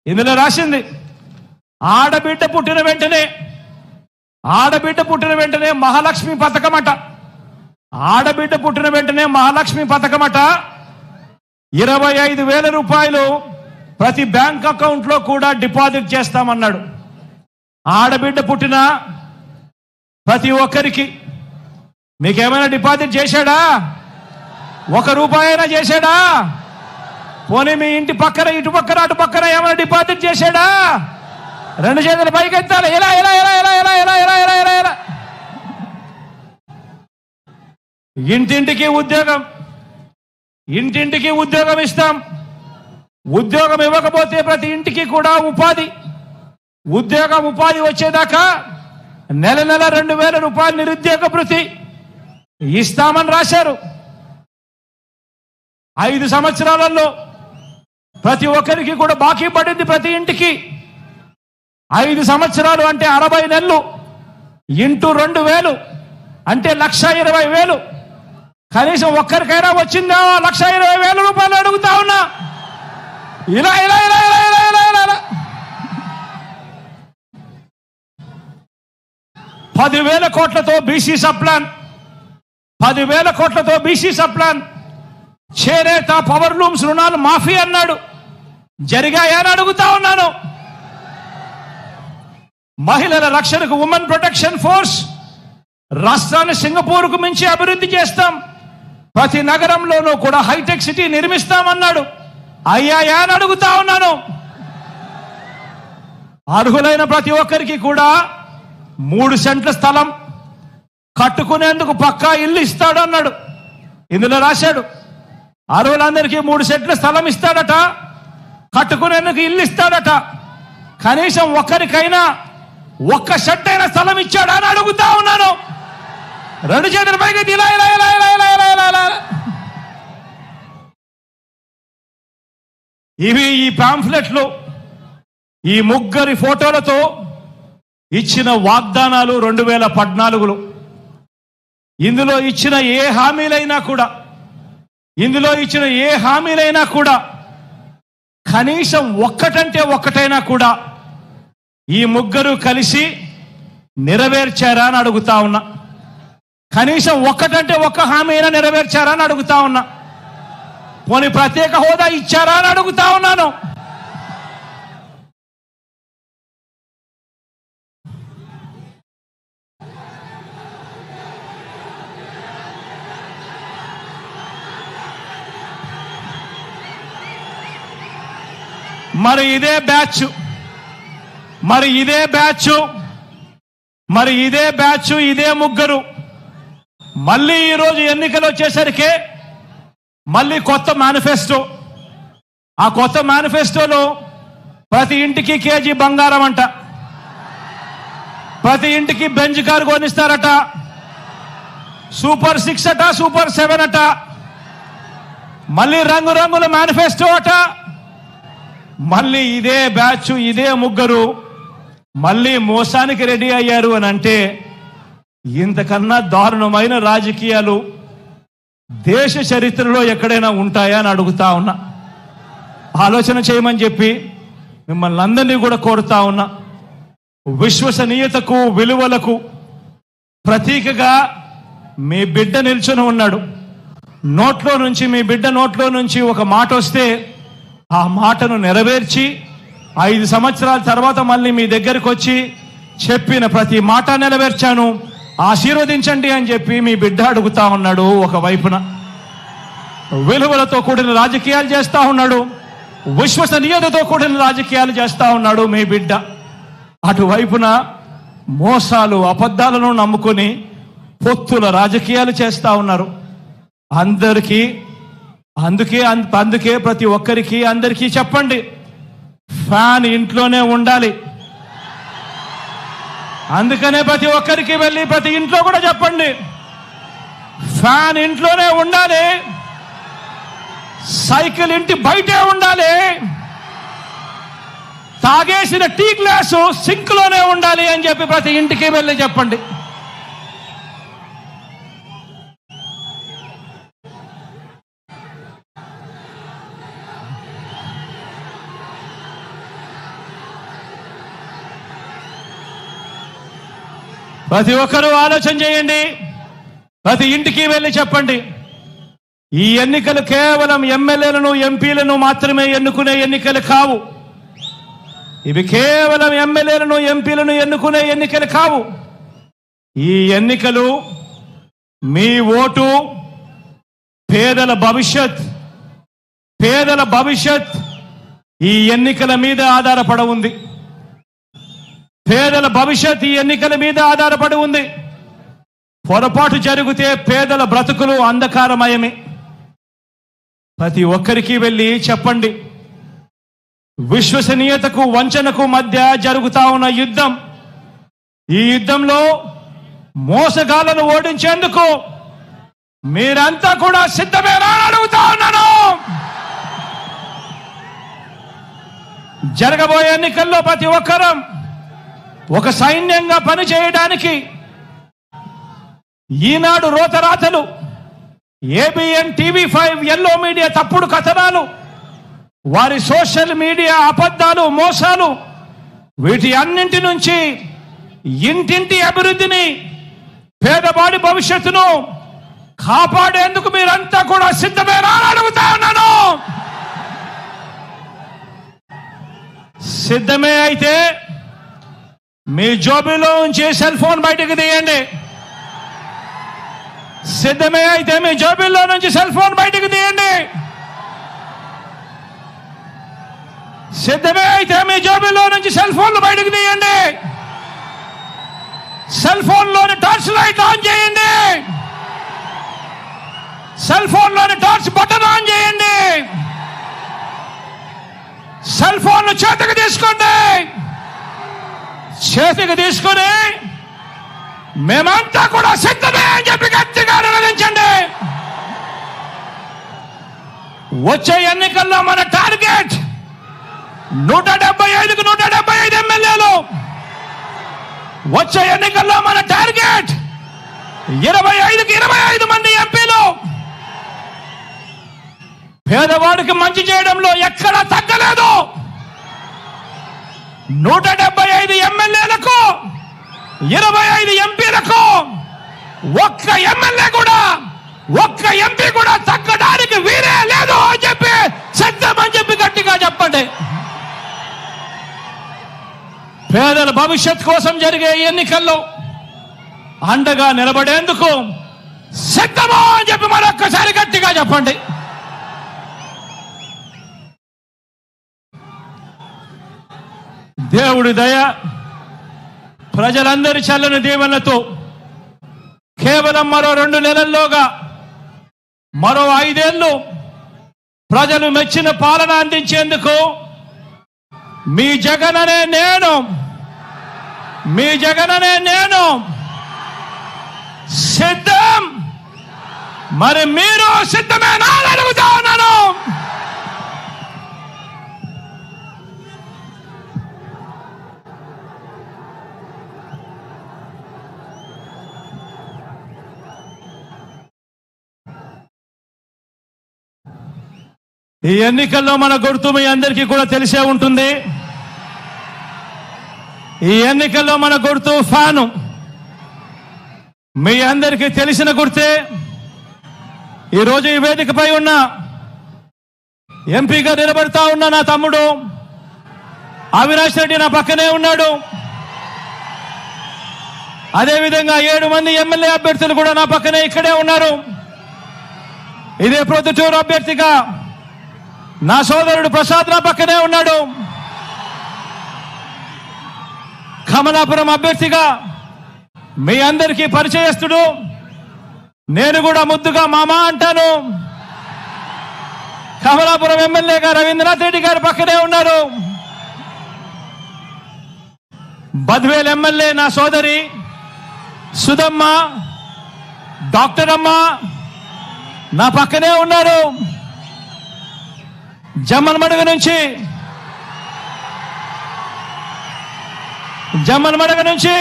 ఇందులో రాసింది ఆడబిడ్డ పుట్టిన వెంటనే మహాలక్ష్మి పథకమట. ఆడబిడ్డ పుట్టిన వెంటనే మహాలక్ష్మి పథకమట. 25,000 రూపాయలు ప్రతి బ్యాంక్ అకౌంట్లో కూడా డిపాజిట్ చేస్తామన్నాడు. ఆడబిడ్డ పుట్టిన ప్రతి ఒక్కరికి మీకేమైనా డిపాజిట్ చేశాడా? 1 రూపాయి అయినా చేశాడా? పోనీ మీ ఇంటి పక్కన, ఇటు పక్కన, అటు పక్కన ఏమైనా డిపాజిట్ చేశాడా? రెండు చేతులు పైకెత్తాలి. ఇలా ఇలా ఇలా ఇలా ఇలా ఇలా ఇలా ఇలా ఇలా ఇలా. ఇంటింటికి ఉద్యోగం, ఇంటింటికి ఉద్యోగం ఇస్తాం. ఉద్యోగం ఇవ్వకపోతే ప్రతి ఇంటికి కూడా ఉపాధి, ఉపాధి వచ్చేదాకా నెల 2,000 రూపాయలు నిరుద్యోగ భృతి ఇస్తామని రాశారు. 5 సంవత్సరాలలో ప్రతి ఒక్కరికి కూడా బాకీ పడింది. ప్రతి ఇంటికి 5 సంవత్సరాలు అంటే 60 నెలలు ఇంటూ 2,000 అంటే 1,20,000. కనీసం ఒక్కరికైనా వచ్చిందా 1,20,000 రూపాయలు అడుగుతా ఉన్నా. ఇలా ఇలా ఇలా ఇలా ఇలా ఇలా ఇలా 10,000 కోట్లతో బీసీ సప్లాన్, 10,000 కోట్లతో బీసీ సప్లాన్, చేనేత పవర్ లూమ్స్ రుణాలు మాఫీ అన్నాడు. జరిగాయని అడుగుతా ఉన్నాను. మహిళల రక్షణకు ఉమెన్ ప్రొటెక్షన్ ఫోర్స్, రాష్ట్రాన్ని సింగపూర్కు మించి అభివృద్ధి చేస్తాం, ప్రతి నగరంలోనూ కూడా హైటెక్ సిటీ నిర్మిస్తామన్నాడు. అయ్యాయా అని అడుగుతా ఉన్నాను. అర్హులైన ప్రతి ఒక్కరికి కూడా 3 సెంట్ల స్థలం కట్టుకునేందుకు పక్కా ఇల్లు ఇస్తాడు అన్నాడు. ఇందులో రాశాడు అర్హులందరికీ 3 సెంట్ల స్థలం ఇస్తాడట, కట్టుకునేందుకు ఇల్లు ఇస్తాడట. కనీసం ఒక్కరికైనా 1 సెంట్ అయినా స్థలం ఇచ్చాడా అని అడుగుతా ఉన్నాను. 2 చేతుల పైకి ఇలా ఇలా ఇలా ఇలా ఇలా ఇలా ఇలా ఇలా. ఇవి ఈ పాంఫ్లెట్లు, ఈ ముగ్గురి ఫోటోలతో ఇచ్చిన వాగ్దానాలు 2014లో. ఇందులో ఇచ్చిన ఏ హామీలైనా కూడా కనీసం ఒక్కటంటే ఒక్కటైనా కూడా ఈ ముగ్గురు కలిసి నెరవేర్చారా అని అడుగుతా ఉన్నా. కనీసం ఒక్కటంటే ఒక్క హామీ అయినా నెరవేర్చారా అని అడుగుతా ఉన్నా. పోనీ ప్రత్యేక హోదా ఇచ్చారా అని అడుగుతా ఉన్నాను. మరి ఇదే బ్యాచ్ ఇదే ముగ్గురు మళ్ళీ ఈరోజు ఎన్నికలు వచ్చేసరికి మళ్ళీ కొత్త మేనిఫెస్టో. ఆ కొత్త మేనిఫెస్టోలో ప్రతి ఇంటికి కేజీ బంగారం అంట, ప్రతి ఇంటికి బెంజ్ కారు కొనిస్తారట, సూపర్ 6 అట, సూపర్ 7 అట, మళ్ళీ రంగురంగుల మేనిఫెస్టో అట. మళ్ళీ ఇదే బ్యాచ్ ఇదే ముగ్గురు మళ్ళీ మోసానికి రెడీ అయ్యారు అని అంటే ఇంతకన్నా దారుణమైన రాజకీయాలు దేశ చరిత్రలో ఎక్కడైనా ఉంటాయా అని అడుగుతా ఉన్నా. ఆలోచన చేయమని చెప్పి మిమ్మల్ని అందరినీ కూడా కోరుతా ఉన్నా. విశ్వసనీయతకు విలువలకు ప్రతీకగా మీ బిడ్డ నిల్చుని ఉన్నాడు. మీ బిడ్డ నోట్లో నుంచి ఒక మాట వస్తే ఆ మాటను నెరవేర్చి 5 సంవత్సరాల తర్వాత మళ్ళీ మీ దగ్గరికి వచ్చి చెప్పిన ప్రతి మాట నెరవేర్చాను, ఆశీర్వదించండి అని చెప్పి మీ బిడ్డ అడుగుతా ఉన్నాడు. ఒకవైపున విలువలతో కూడిన రాజకీయాలు చేస్తా ఉన్నాడు, విశ్వసనీయతతో కూడిన రాజకీయాలు చేస్తా ఉన్నాడు మీ బిడ్డ. అటువైపున మోసాలు అబద్ధాలను నమ్ముకొని పొత్తుల రాజకీయాలు చేస్తా ఉన్నారు. అందుకే ప్రతి ఒక్కరికి అందరికీ చెప్పండి, ఫ్యాన్ ఇంట్లోనే ఉండాలి. అందుకనే ప్రతి ఒక్కరికి వెళ్ళి ప్రతి ఇంట్లో కూడా చెప్పండి, ఫ్యాన్ ఇంట్లోనే ఉండాలి, సైకిల్ ఇంటి బయటే ఉండాలి, తాగేసిన టీ గ్లాసు సింక్ లోనే ఉండాలి అని చెప్పి ప్రతి ఇంటికి వెళ్ళి చెప్పండి. ప్రతి ఒక్కరూ ఆలోచన చేయండి, ప్రతి ఇంటికి వెళ్ళి చెప్పండి. ఈ ఎన్నికలు కేవలం ఎమ్మెల్యేలను ఎంపీలను మాత్రమే ఎన్నుకునే ఎన్నికలు కావు. ఇవి కేవలం ఎమ్మెల్యేలను ఎంపీలను ఎన్నుకునే ఎన్నికలు కావు. ఈ ఎన్నికలు మీ ఓటు పేదల భవిష్యత్ ఈ ఎన్నికల మీద ఆధారపడి ఉంది. పేదల భవిష్యత్ ఈ ఎన్నికల మీద ఆధారపడి ఉంది. పొరపాటు జరిగితే పేదల బ్రతుకులు అంధకారమయమే. ప్రతి ఒక్కరికి వెళ్ళి చెప్పండి, విశ్వసనీయతకు వంచనకు మధ్య జరుగుతా ఉన్న యుద్ధం. ఈ యుద్ధంలో మోసగాళ్లను ఓడించేందుకు మీరంతా కూడా సిద్ధమేనా అడుగుతా ఉన్నాను. జరగబోయే ఎన్నికల్లో ప్రతి ఒక్కరం ఒక సైన్యంగా పనిచేయడానికి ఈనాడు రోతరాతలు, ఏబిఎన్, టీవీ5, ఎల్లో మీడియా తప్పుడు కథనాలు, వారి సోషల్ మీడియా అబద్ధాలు, మోసాలు, వీటి అన్నింటి నుంచి ఇంటింటి అభివృద్ధిని, పేదవాడి భవిష్యత్తును కాపాడేందుకు మీరంతా కూడా సిద్ధమేనా అడుగుతా ఉన్నాను. సిద్ధమే అయితే మీ జోబులో ఉంచి సెల్ ఫోన్ బయటకు తీయండి. సిద్ధమే అయితే మీ జోబుల్లో నుంచి సెల్ ఫోన్ బయటకు తీయండి. సిద్ధమే అయితే మీ జోబుల్లో నుంచి సెల్ ఫోన్లు బయటకు తీయండి. సెల్ ఫోన్లోని టార్చ్ లైట్ ఆన్ చేయండి. సెల్ ఫోన్లోని టార్చ్ బటన్ ఆన్ చేయండి. సెల్ ఫోన్ చేతికి తీసుకోండి. చేతికి తీసుకొని మేమంతా కూడా సిద్ధమే అని చెప్పి గట్టిగా నిలదించండి. వచ్చే ఎన్నికల్లో మన టార్గెట్ 175కు 175 ఎమ్మెల్యేలు. వచ్చే ఎన్నికల్లో మన టార్గెట్ 25కి 25 మంది ఎంపీలు. పేదవాడికి మంచి చేయడంలో ఎక్కడా తగ్గలేదు. 175 ఎమ్మెల్యేలకు, 25 ఎంపీలకు ఒక్క ఎమ్మెల్యే కూడా, ఒక్క ఎంపీ కూడా తగ్గడానికి వీరే లేదు అని చెప్పి సిద్ధమని చెప్పి గట్టిగా చెప్పండి. పేదల భవిష్యత్ కోసం జరిగే ఎన్నికల్లో అండగా నిలబడేందుకు సిద్ధమా అని చెప్పి మరొక్కసారి గట్టిగా చెప్పండి. దేవుడి దయ, ప్రజలందరి చల్లని దీవెనలతో కేవలం మరో 2 నెలల్లోగా మరో 5 ఏళ్లు ప్రజలు మెచ్చిన పాలన అందించేందుకు మీ జగననే నేను సిద్ధం. మరి మీరు సిద్ధమేనా అడుగుతా ఉన్నాను. ఈ ఎన్నికల్లో మన గుర్తు మీ అందరికీ కూడా తెలిసే ఉంటుంది. ఈ ఎన్నికల్లో మన గుర్తు ఫ్యాను. మీ అందరికీ తెలిసిన గుర్తే. ఈరోజు ఈ వేదికపై ఉన్న ఎంపీగా నిలబడతా ఉన్న నా తమ్ముడు అవినాష్ రెడ్డి నా పక్కనే ఉన్నాడు. అదేవిధంగా 7 మంది ఎమ్మెల్యే అభ్యర్థులు కూడా నా పక్కనే ఇక్కడే ఉన్నారు. ఇదే ప్రొద్దుటూరు అభ్యర్థిగా నా సోదరుడు ప్రసాద్ నా పక్కనే ఉన్నాడు. కమలాపురం అభ్యర్థిగా మీ అందరికీ పరిచయస్తుడు, నేను కూడా ముద్దుగా మామా అంటాను. కమలాపురం ఎమ్మెల్యేగా రవీంద్రనాథ్ రెడ్డి గారు పక్కనే ఉన్నారు. బద్వేల్ ఎమ్మెల్యే నా సోదరి సుధమ్మ, డాక్టర్ అమ్మ నా పక్కనే ఉన్నారు. జమ్మలమడుగు నుంచి